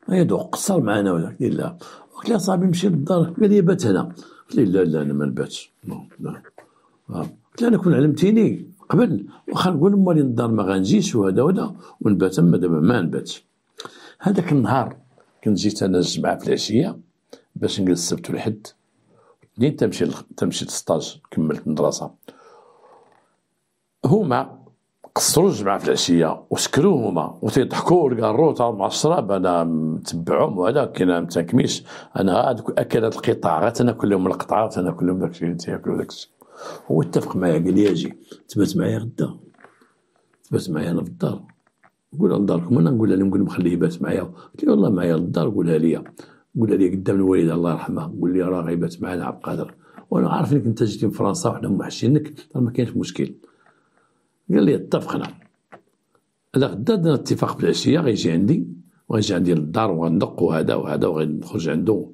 هيا دوق قصر معنا ولا قلت لا، قلت له صاحبي نمشي للدار قال لي بات هنا، قلت له لا لا انا ما نباتش لا قلت له انا كون علمتيني قبل واخا نقول مالي للدار ما غنجيش وهذا وهذا ونبات، اما دابا ما نباتش. هذاك النهار كنت جيت انا الجمعه في العشيه باش نجلس السبت والحد، الاثنين تمشي للسطاج كملت المدرسه، هما قصروا الجمعة في العشية وسكروا هما وتيضحكوا ولقارو تاع مع الشراب، انا متبعهم وهذا كاين متنكميش، انا هادوك اكلات القطاع غتناكل لهم القطعه وتناكل لهم داكشي اللي تياكلوا داكشي. هو اتفق معايا قال لي اجي تبات معايا غدا، تبات معايا انا في الدار، قولها لداركم انا نقولها لهم، نقول لهم خليه يبات معايا، قلت له والله معايا للدار قولها لي قدام الوالده الله يرحمها، قول لي راه غيبات معانا عبد القادر وانا عارف انك انت جيتي من فرنسا وحنا موحشينك ما كاينش مشكل. قال لي اتفقنا على غدا درنا اتفاق بالعشيه غيجي عندي وغيجي عندي للدار وغندق وهذا وهذا وغنخرج عنده،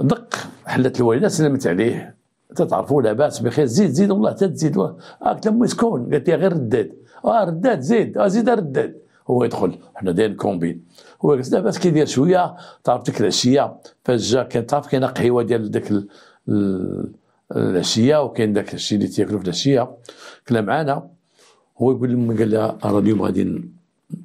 دق حلت الوالده سلمت عليه تتعرفوا لاباس بخير زيد والله تزيد قلت له مسكون قالت لي غير رداد رداد زيد رداد، هو يدخل حنا دايرين كومبين، هو جالس لاباس كيدير شويه تعرف ديك العشيه فاش جا كان تعرف كاينه قهيوه ديال داك العشيه وكاين داك الشيء اللي تياكلوا في العشيه كلا معانا، هو يقول لهم قال لها راه اليوم غادي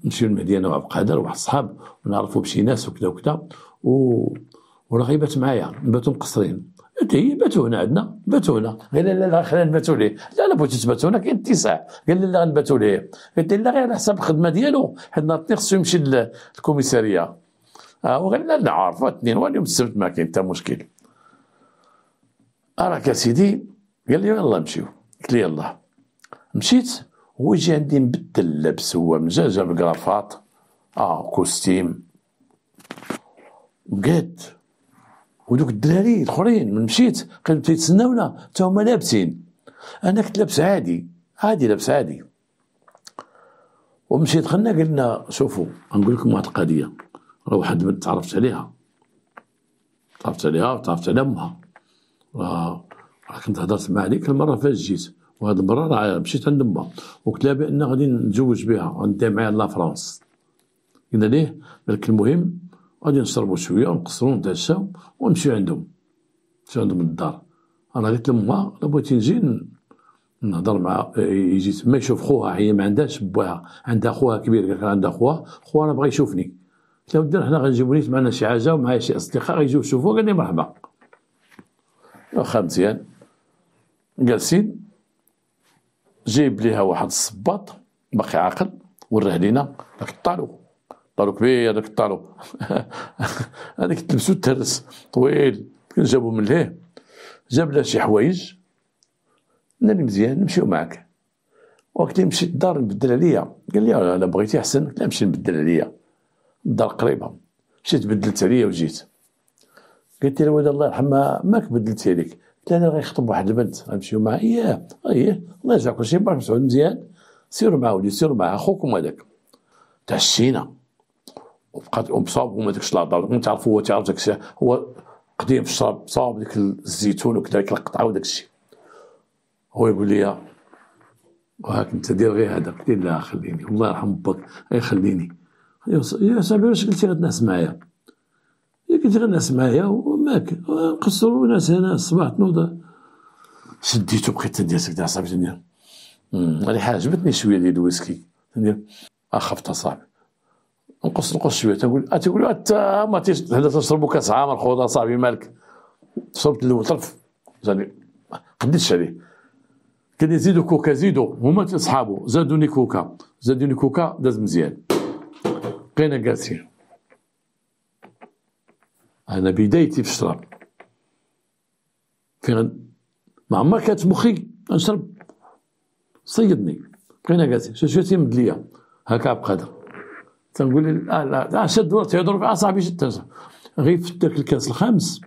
نمشيو للمهدي انا وعبد القادر وواحد الصحاب ونعرفوا بشي ناس وكذا وكذا وراه غيبات معايا نباتوا مقصرين، قلت هي باتوا هنا عندنا باتوا هنا، قال لا خلينا نباتوا ليه، لا بغيتي تباتوا هنا كاين اتساع، قال لي لا غنباتوا ليه، قلت لا غير على حساب الخدمه ديالو حيت نهار الاثنين خصو يمشي للكوميساريه، وقال لا عارفوا الاثنين واليوم السبت ما كاين حتى مشكل، راك يا سيدي قال لي يلا نمشيو، قلت لي يلا مشيت هو يجي عندي مبدل لابس هو مجاجة بالكرافات كوستيم بقاد، ودوك الدراري الاخرين من مشيت كانوا تيتسناونا حتى هما لابسين، انا كنت لابس عادي لابس عادي، ومشيت دخلنا قلنا شوفوا نقول لكم واحد القضيه، راه واحد البنت تعرفت عليها وتعرفت على امها، كنت هضرت مع عليك المره فاش جيت، وهاد المره راه مشيت عند امها وقلت لها بان غادي نتزوج بها وندي معايا لا فرنسا، قلنا ليه قالك المهم غادي نشربوا شويه ونقصروا نتعشاو ونمشيو عندهم للدار، انا قلت لامها الا بغيتي نجي نهضر مع يجي تما يشوف خوها، هي ما عندهاش باها عندها خوها كبير، قالك عندها خوها راه بغا يشوفني، قلت له ودي حنا غنجيبو نيت معنا شي حاجه ومعايا شي اصدقاء غيجيو يشوفوه، قال لي مرحبا واخا مزيان جالسين، جايب ليها واحد الصباط باقي عاقل وراه لينا داك الطالو كبير داك الطالو هذاك تلبسو تهرس طويل كان جابو من ليه، جاب لها شي حوايج قلنا لي مزيان نمشيو معاك، وقت اللي مشيت للدار نبدل عليا قال لي الا بغيتي احسن، قلت له نمشي نبدل عليا الدار قريبه، مشيت بدلت عليا وجيت، قالت لي الوالده الله يرحمها ماك بدلتي عليك، قلت لها انا غيخطب واحد البنت غنمشيو معاه، اييه الله يجزاك كلشي بارك مسعود مزيان سيروا معاه ولدي سيروا معاه اخوكم هذاك، تعشينا وبقات صاب هما داك الشلاضه تعرفوا هو تعرف داك الشيء هو قديم في الشراب صاب داك الزيتون وكذلك القطعه وداك الشيء، هو يقول لي وهاك انت دير غير هذا، قلت له لا خليني الله يرحم باك خليني يا صاحبي واش قلتي غتنعس معايا، قلت غنعس معايا وماك نقصروا ناس هنا الصباح تنوض، شديتو بقيت ندير سكت صاحبي ندير هذه حاجه عجبتني شويه ديال الويسكي ندير خفت صاحبي نقص شويه تقول حتى ما هذا تشربوا كاس عامر خوضه صاحبي مالك، شربت الاول طرف زاني قديتش عليه، قال لي زيدوا كوكا زيدوا هما صحابو زادوني كوكا داز مزيان، بقينا جالسين انا بدايتي في الشراب فين ما عمر كانت مخي نشرب صيدني، بقينا جالسين شويه تيمد ليا هكا بقدر تنقول لي لا شد تيهضروا في اصاحبي شد غير في داك الكاس الخامس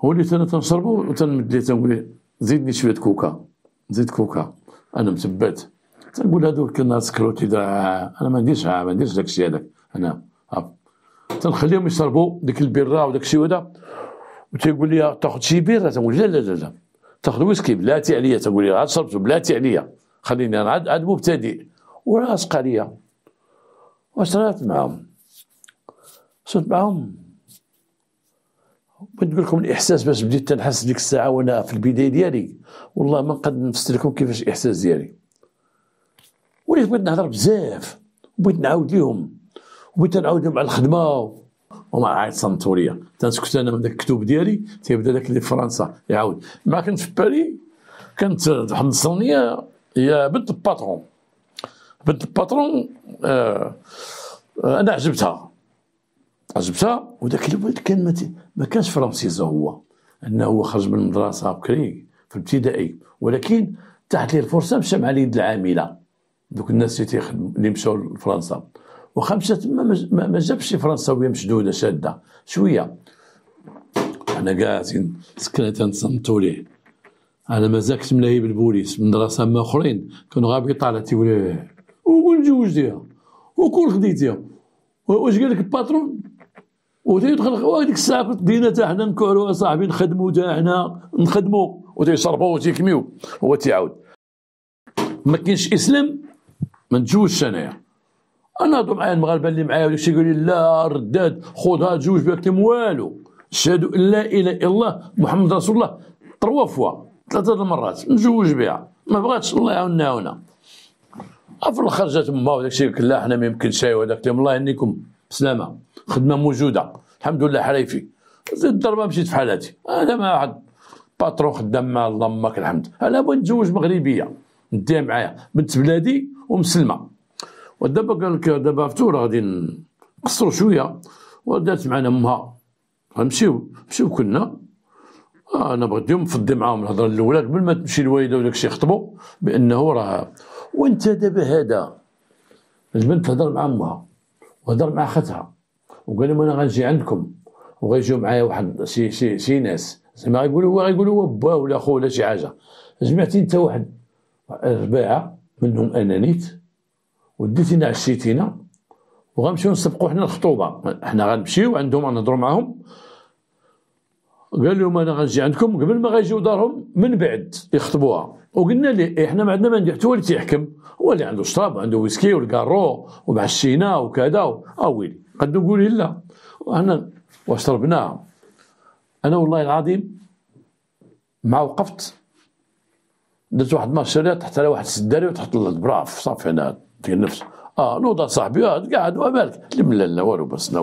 هو اللي انا تنشربو وتنمد ليه تنقول ليه زيدني شويه كوكا، نزيد كوكا انا مثبت. تنقول هادو كنا سكروتي انا ما نديرش داك الشيء هذاك انا تنخليهم يشربوا ديك البيره وداك الشيء هذا. وتيقول لي تاخذ شي بيره، تنقول لا لا لا لا تاخذ ويسكي بلاتي عليا، تنقول لي عاد شربتو بلاتي عليا خليني انا عاد مبتدئ وراسق عليا. وشربت معاهم بغيت نقول لكم الاحساس باش بديت تنحس ديك الساعه وانا في البدايه ديالي، والله ما نقدر نفسر لكم كيفاش الاحساس ديالي. وليت بغيت نهضر بزاف وبغيت نعاود ليهم وبغيت نعاود لهم على الخدمه وما عاد صنتوا ليا. تنسكت انا من داك الكتب ديالي تيبدا داك اللي في فرنسا يعاود. مع كنت في باري كانت واحد النصرانيه هي بنت الباترون، انا عجبتها وداك الولد كان ما كانش فرنسيزا، هو انه خرج من المدرسه بكري في الابتدائي، ولكن تحت ليه الفرصه مشى مع اليد العامله دوك الناس اللي مشاو لفرنسا. واخا مشى تما ما جابش فرنساويه مشدوده شاده شويه. انا قاعدين سكنت تنصنتوا ليه، انا مازال ملاهي بالبوليس من مدرسه ما اخرين كانوا غابي طالع تيقول ليه ونجوج ديها وكل خديتيها واش قال لك الباترون وتيدخل هذيك الساعه كنت دينا حتى حنا نكعلوا اصاحبي نخدموا حتى حنا نخدموا وتيشربوا وتيكميو. هو تيعاود ما كاينش اسلام ما نتزوجش انايا. انا هادو معايا المغاربه اللي معايا وداك الشيء يقول لي لا رداد خذها تزوج بها. قلت لهم والو، اشهد ان لا اله الا الله محمد رسول الله 3 المرات نتزوج بها، ما بغاتش الله يعاوننا هنا. في الاخر جات ما وداك الشيء قلت لا حنا ما يمكنش هذاك. قلت لهم الله يهنيكم بسلامه، خدمه موجوده الحمد لله حريفي. زيد الضربه مشيت في حالاتي انا مع واحد باترون خدام مع اللهم لك الحمد. انا بغيت نتزوج مغربيه نديها معايا بنت بلادي ومسلمه. ودابا قال لك دابا فتوره غادي نقصروا شويه ودات معنا امها غنمشيو كنا. انا بغيت اليوم نفضي معاهم الهضره الاولى قبل ما تمشي الوالده وداك الشيء يخطبوا بانه راه وانت دابا هذا. البنت تهضر مع امها وهضر مع اختها وقال لهم انا غنجي عندكم وغيجيو معايا واحد شي ناس زعما غيقولوا هو با ولا خو ولا شي حاجه. جمعتي انت واحد 4 منهم انا نيت وديتينا عشيتينا وغنمشيو نسبقوا حنا الخطوبه. حنا غنمشيو عندهم غنهضروا معاهم. قال لهم انا غنجي عندكم قبل ما غيجيو دارهم من بعد يخطبوها. وقلنا ليه حنا ما عندنا ما ندير حتى هو اللي تيحكم، هو اللي عنده شراب وعنده ويسكي والكارو ومعشينا وكذا. ويلي قد نقول لا وحنا وشربنا. انا والله العظيم ما وقفت درت واحد مارشاريه تحت على واحد السداري وتحط البراف صافي. انا ديال النفس نوض صاحبي قاعد وبالك لا والو بس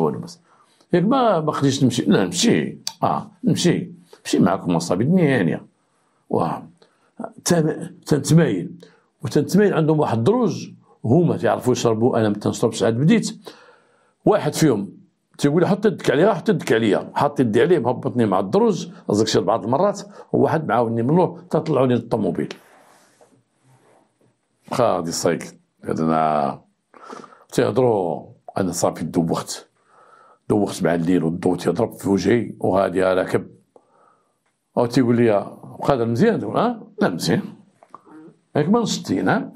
ياك ما خديتش نمشي. لا نمشي نمشي معاكم اصاحبي الدنيا هانيه. تنتمايل عندهم واحد الدروج هما تعرفوا يشربوا. انا ما تنشربش عاد بديت. واحد فيهم تيقول لي حط يدك عليا حط يدي عليه مهبطني مع الدروج قصدك شي 4 المرات. وواحد معاوني من اللور تطلعوني للطوموبيل غادي صايق. هذا تيهضروا انا صافي دوخت مع الليل والضو تيضرب في وجهي وغادي راكب. او تيقول لي قادر مزيان لا مزيان ياك ما نشطي. لا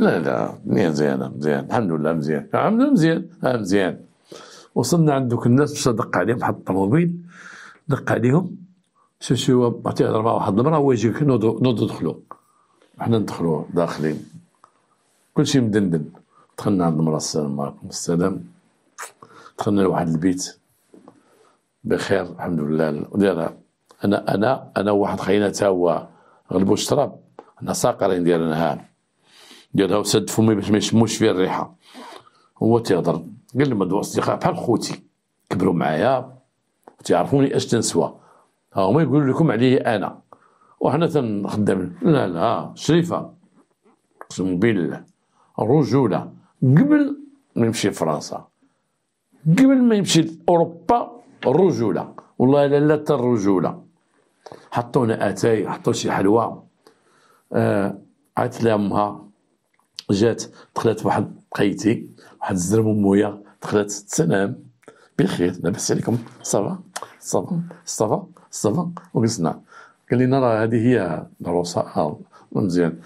مزيان الحمد لله مزيان. وصلنا عند دوك الناس باش دق عليهم حط الطوموبيل دق عليهم شو تيهضر مع واحد المراه هو يجيك نوضو دخلوا. حنا ندخلوا داخلين كلشي مدندن. دخلنا عند المراه السلام عليكم السلام. دخلنا لواحد البيت بخير الحمد لله. وديرها انا واحد خينا تا هو غلبو الشراب انا ساقرين ديالها وسد فمي باش ما يشموش فيه الريحه. هو تيهضر قال لي ما اصدقاء بحال خوتي كبروا معايا وتيعرفوني اش تنسوى. هما يقولوا لكم عليه انا وحنا تنخدم. لا شريفه اقسم بالله الرجوله قبل ما يمشي لفرنسا قبل ما يمشي لاوروبا الرجوله والله لا الرجوله. حطونا اتاي حطوا شي حلوى. عاد لها امها جات دخلت واحد بقيتي واحد الزرم مويه دخلت السلام بخير لاباس عليكم صافا صافا صافا صافا وجلسنا. قال لي راه هذه هي العروسه مزيان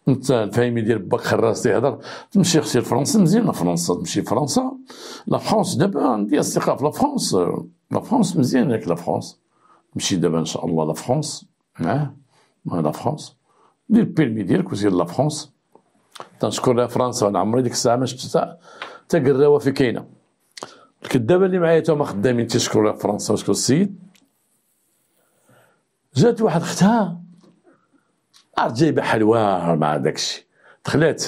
انت الفاهمي ديال باك خراس يهضر تمشي اختي لفرنسا مزيان فرنسا تمشي فرنسا لا فرنسا دابا عندي اصدقاء في لا فرنسا لا فرنسا مزيان ياك لا فرنسا نمشي دابا ان شاء الله لا فرنسا لا فرنسا دير البيرمي ديالك وسير لا فرنسا تنشكر لها فرنسا انا عمري ديك الساعه ما شفت حتى قراوه في كاينه. الكدابه اللي معايا تما خدامين تيشكروا لها فرنسا وشكروا السيد. جات واحد اختها عرفت جايبه حلوى مع داكشي دخلات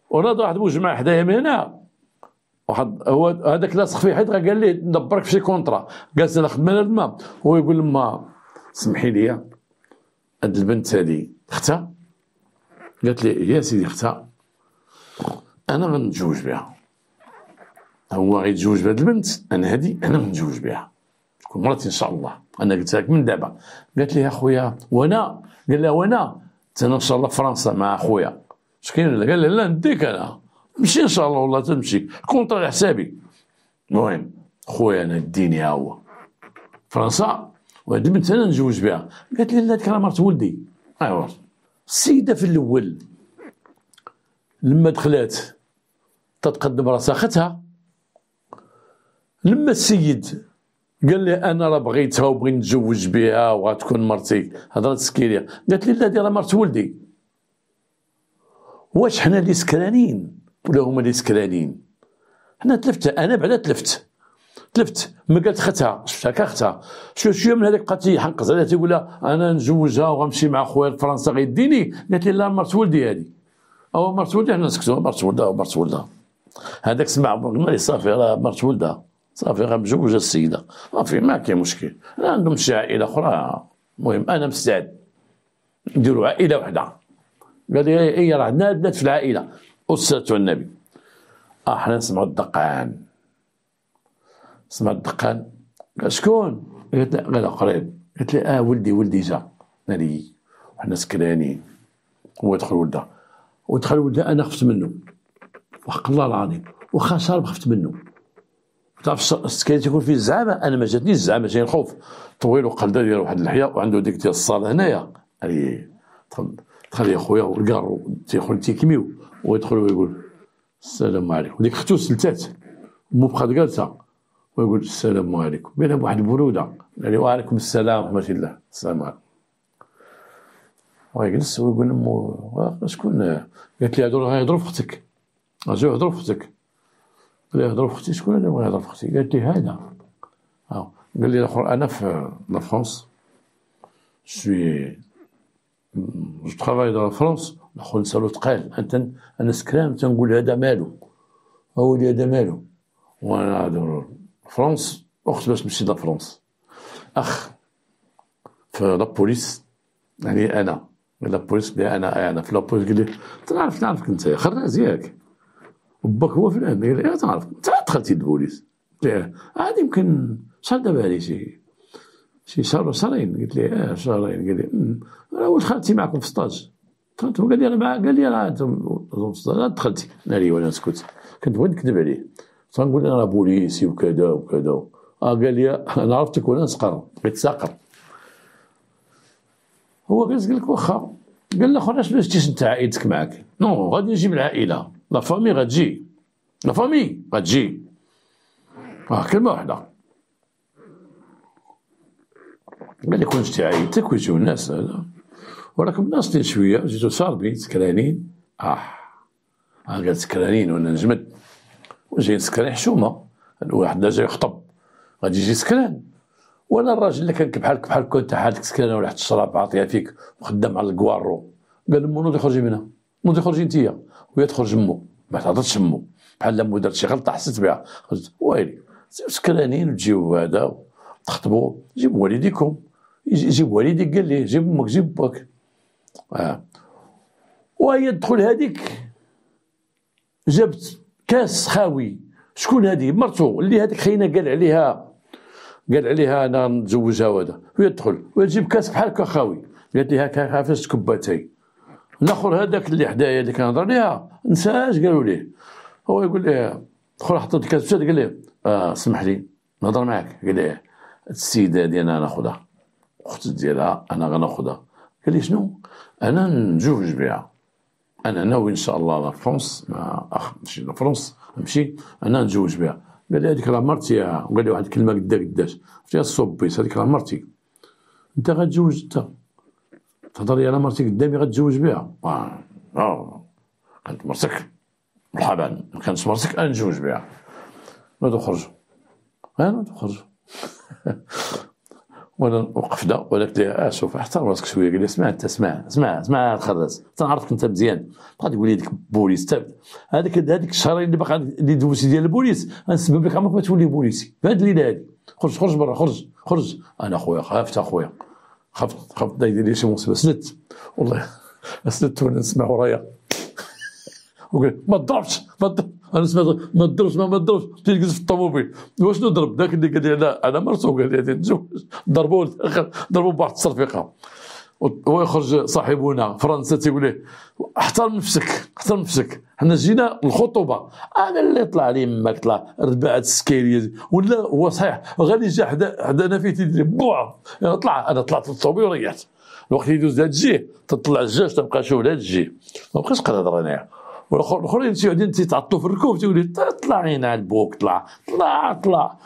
وناض واحد مجمع حدايا من هنا واحد هو هذاك لاصق فيه حيت قال لي ندبرك في شي كونطرا جالس انا خدمه لما هو يقول لما سمحي لي هاد البنت هادي اختها قالت لي يا سيدي اختها انا غنتزوج بها هو غيتزوج بهاد البنت انا هادي انا غنتزوج بها تكون مراتي ان شاء الله انا قلت لك من دابا. قالت لي يا خويا وانا قال لها وانا انا ان شاء الله فرنسا مع خويا اش كاين قال لها لا نديك انا نمشي ان شاء الله والله تمشي كونطرا على حسابي. المهم خويا انا ديني ها هو فرنسا وهاد البنت انا نتزوج بها. قالت لي لا ديك راه مرت ولدي. ايوا السيده في الاول لما دخلات تتقدم راسها اختها لما السيد قال لي انا راه بغيتها وبغي نتزوج بها وغتكون مرتي هضرات سكيريه قالت لي لا دي راه مرت ولدي. واش حنا اللي سكرانين ولا هما اللي سكرانين؟ حنا تلفت انا بعدا تلفت ما قالت اختها شفتها كاختها شويه من هذاك بقات تيحنقز عليها تيقول لها انا نتزوجها وغنمشي مع خويا لفرنسا غيديني. قالت لي لا مرت ولدي هذه او مرت ولدي حنا نسكتوا مرت ولدها هذاك سمع قلنا لي صافي راه مرت ولدها صافي غنمزوج السيده صافي ما كاين مشكل انا عندهم شي عائله اخرى. المهم انا مستعد نديروا عائله وحده. قال لي اي راه عندنا بنات في العائله والصلاه والنبي. حنا نسمعوا الدقان سمعت الدقان قال شكون؟ قالت لا غير قريب. قالت لي ولدي جا ناري وحنا سكرانين. هو دخل ولده انا خفت منه وحق الله العظيم واخا شارب خفت منه. تعرف السكرين تيكون فيه الزعامه انا ما جاتنيش الزعامه جاني الخوف طويل وقلده ديال واحد اللحيه وعنده ديك ديال الصاله هنايا. دخل يا خويا والكار تيدخل تيكميو ويدخل ويقول السلام عليكم. وديك اختو سلتات مو بقات جالسه ويقول السلام عليكم بينها بواحد البروده قال لي وعليكم السلام ورحمه الله السلام عليكم. ويجلس ويقول لمو شكون؟ قالت لي هادو غيهضروا في اختك اجيو يهضروا في اختك. قال لي يهضروا في اختي شكون اللي بغا يهضر في اختي؟ قالت لي هذا قال لي الاخر انا في لا فرنسا جو ترافاي dans la France. الاخر نسالو تقال انا سكران تنقول هذا مالو هو اللي هذا مالو وانا هذا فرنسا اخت باش نمشي لفرنسا اخ في لابوليس يعني انا لا بوليس بلي انا في لابوليس قال لي تعرفك انت خراز ياك وباك هو فلان قال لي تعرف انت دخلتي البوليس عاد يمكن شحال دابا عليه شي شهر شهرين. قلت لي شهرين. قال لي واش دخلتي معكم في ستاج؟ دخلت قال لي انا قال لي راه انتم دخلتي ناري وانا نسكت كنت بغيت نكذب عليه تنقول انا بوليسي وكذا وكذا. قال لي انا عرفتك وانا نسقر بغيت ساقر. هو قال لك واخا قال له خرج باش تجيش انت عائلتك معاك نو غادي نجيب العائله لا فامي غتجي لا فامي غتجي كلمه واحده. قال لك كون جبتي عائلتك ويجيو الناس هذا وراكم ناصلين شويه جيتو شاربين سكرانين قال سكرانين وانا نجمد وجايين سكرانين حشومه الواحد جاي يخطب غادي يجي سكران وانا الراجل اللي كان بحالك كنت حالتك سكرانه ولا حتى الشراب عاطيه فيك وخدام على الكوارو. قال مو نوضي خرجي منها نوضي خرجي انتيا وهي تخرج مو ما تهضرش مو بحال مو دارت شي غلطه حسيت بها قلت ويلي سكرانين وتجيو هذا تخطبوا جيبوا والديكم جيب والديك قال لي جيب امك جيب باك وهي تدخل هذيك جابت كاس خاوي. شكون هذه؟ مرتو اللي هذيك خينا قال عليها انا نتزوجها وهذا وهي تدخل وتجيب كاس بحال هكا خاوي. قالت لي هكا فاش كباتي. الاخر هذاك اللي حدايا اللي كنهضر ليها نساش قالوا ليه هو يقول ليه دخل حط الكاس قال لي اسمح لي نهضر معاك. قال لي السيده هذه انا ناخذها، اخت ديالها انا غناخذها. قال لي شنو؟ انا نتزوج بها، انا ناوي ان شاء الله لفرنسا، ماشي لفرنسا نمشي انا نتزوج بها. قال لي هذيك راه مرتي، وقال لي واحد الكلمه قداش فيها الصوبيس، هذيك راه مرتي، انت غتزوج انت تهضري على مرتي قدامي غتزوج بها؟ كانت مرتك مرحبا، ما كانتش مرتك انا نتزوج بها. نادو خرجوا وانا وقفنا وقالت لي شوف احترم راسك شويه. قال لي اسمع انت، اسمع الخراز، تنعرفك انت مزيان، تقعد تقول لي ديك بوليس هذيك الشهرين اللي باقي اللي دوزتي ديال البوليس غنسبب لك عمرك ما تولي بوليسي في هذه الليله هذه. خرج برا، خرج. انا خويا خافت، خفت دا يدير لي شي مصيبه. سلت والله سلت وانا نسمع ورايا وقال ما تضربش انا سمعت ما تضربش تيجلس في الطوموبيل. واش نضرب؟ ذاك اللي قال لي انا مرتو، قال لي غادي نتزوج، ضربوه بواحد التصرفيقه. ويخرج صاحبنا فرنسا تيقول ليه احترم نفسك، حنا جينا الخطوبه. انا اللي طلع لي ماك طلع ربعه السكيريه ولا هو صحيح غادي جا حدانا فيه تيدير بوع. انا طلعت للطوموبيل وريحت. الوقت يدوز هاد الجي تطلع الجاج تبقى شوف هاد الجي، ما بقاش نقدر انايا. والاخرين قاعدين تيتعطوا في الركوب تيقول لي طلع عين بوك، طلع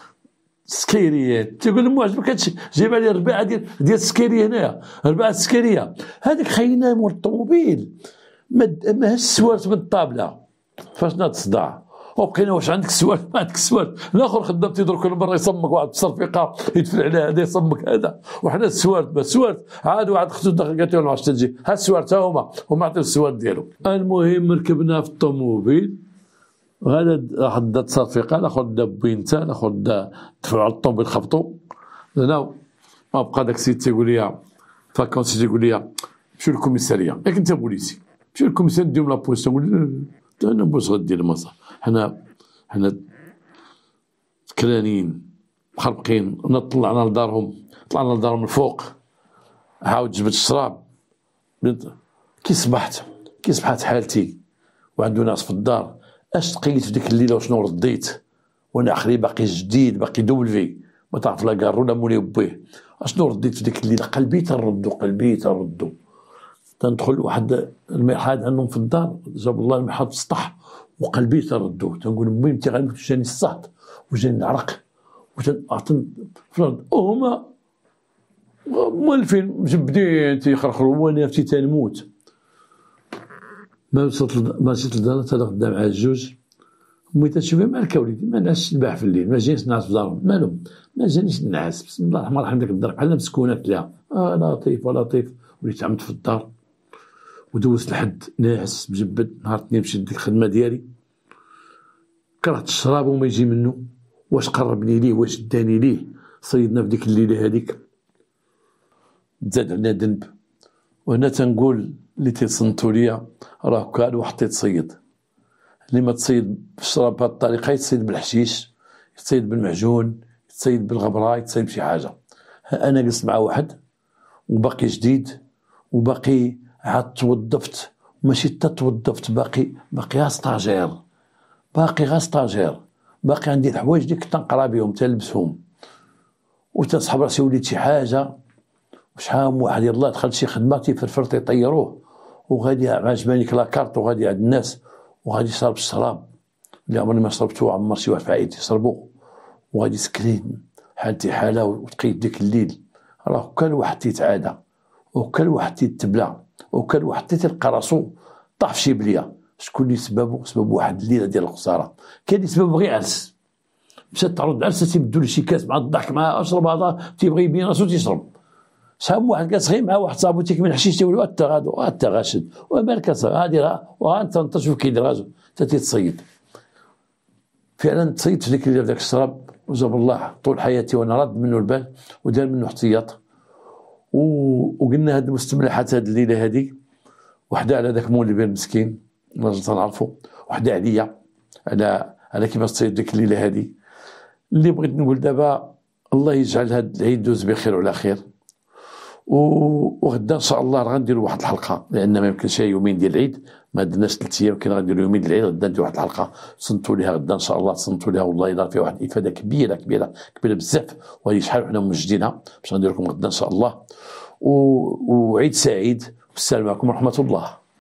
سكيريه. تيقول لهم واش ما كانتش جايب علي رباعه ديال السكيريه هنايا، رباعه السكيريه هذيك خاينه مول الطوموبيل ما سوارت من الطابله فاش ناض الصداع. وبقينا واش عندك سوارت؟ ما عندك سوارت. الاخر خدام تيضرب كل مره يصمك واحد التصرفيقه يدفل على هذا يصمك هذا، وحنا السوارت عاد واحد اختو دخل قالت له واش تجي ها السوارت هما عطيو السوارت ديالو. المهم ركبنا في الطوموبيل، هذا واحد دا تصرفيقه، الاخر دا بوينته، الاخر دا دفعوا على الطوموبيل خبطوا. انا ما بقى داك السيد تيقول لي فاكونسي تيقول لي مشيو للكوميساريه، ياك انت بوليسي مشيو للكوميساريه نديهم لابوليس. نقول انا بوش غدير المسا، حنا كرانين مخربقين. طلعنا لدارهم الفوق، عاود جبت الشراب. كي صبحت حالتي وعندو ناس في الدار، اش تقيت في ديك الليله وشنو رديت وانا اخري باقي جديد، باقي دوبل ما تعرف لا كارو لا مولي بيه. اشنو رديت في ديك الليله؟ قلبي تردو تندخل واحد المرحاض عندهم في الدار، جاب الله المرحاض في السطح وقلبي تردو. تنقول المهم تيغنمت جاني الصهد وجاني العرق وتنعطن في الارض، وهما مولفين مجبدين تيخرخروا وانا نفسي تنموت. ما مشيت للدار حتى قدام على الجوج. امي تشوفي مالك وليدي؟ ما نعسش البارح في الليل، ما جينيش نعس في دارهم. مالهم؟ ما جانيش نعس، بسم الله الرحمن الرحيم. ديك الدار بحال مسكونات لها. لطيف وليت عمت في الدار ودوزت لحد ناعس مجبد. نهار الاثنين مشيت لديك الخدمه ديالي، كرهت الشراب وما يجي منه، واش قربني ليه واش داني ليه. صيدنا في ديك الليله هذيك، تزاد علينا ذنب. وهنا تنقول اللي تيصنتوا ليا راه كاع واحد تيتصيد. اللي ما تصيد بالشراب بهذه الطريقه يتصيد بالحشيش، يتصيد بالمعجون، يتصيد بالغبره، يتصيد بشي حاجه. انا جلست مع واحد وباقي جديد وباقي عاد توظفت، ماشي حتى توظفت، باقي غا ستاجير، باقي عندي الحوايج اللي كنت نقرا بهم تنلبسهم وتنصحب راسي. وليت شي حاجه وشحال من واحد يلاه دخل شي خدمه تيفرفر تيطيروه، وغادي عجباني لاكارت وغادي عند الناس وغادي يشرب الشراب اللي عمرني ما شربته، عمر شي واحد في عائلتي يشربو، وغادي سكرين حالتي حاله. وتقيت ديك الليل راه كل واحد تيتعادى وكل واحد تيتبلى وكل واحد تيلقى راسو طاح في شي بليه. شكون اللي سبب واحد الليله ديال الخساره؟ كاين اللي سبب غير عرس، مشات تعرض عرس تيبدو له شي كاس مع الضحك معاه اشرب هذا تيبغي يبين راسو تيشرب. شحال من واحد جالس غير مع واحد صاحبو تيكمل حشيش تيقول له انت غاشد ومالك هادي وانت شوف كيدير راجل حتى تيتصيد. فعلا تصيد في ديك الليله في داك الشراب، وجاب الله طول حياتي وانا راد منه البال ودار منه احتياط. وقلنا هاد المستملحات هاد الليله هادي، وحده على داك مول البير مسكين راجل تنعرفو، وحده عليا على كيفاش تصيد ديك الليله هادي. اللي بغيت نقول دابا الله يجعل هاد العيد دوز بخير وعلى خير، وغدا ان شاء الله غنديروا واحد الحلقه، لان ما يمكنش يومين ديال العيد، ما درناش 3 ايام، كاين غنديروا يومين ديال العيد. غدا نديروا واحد الحلقه صنتوا ليها غدا ان شاء الله، تصنتوا ليها والله يدار فيها واحد الافاده كبيره كبيره كبيره بزاف، وهي شحال وحنا موجدينها باش غندير لكم غدا ان شاء الله. وعيد سعيد والسلام عليكم ورحمه الله.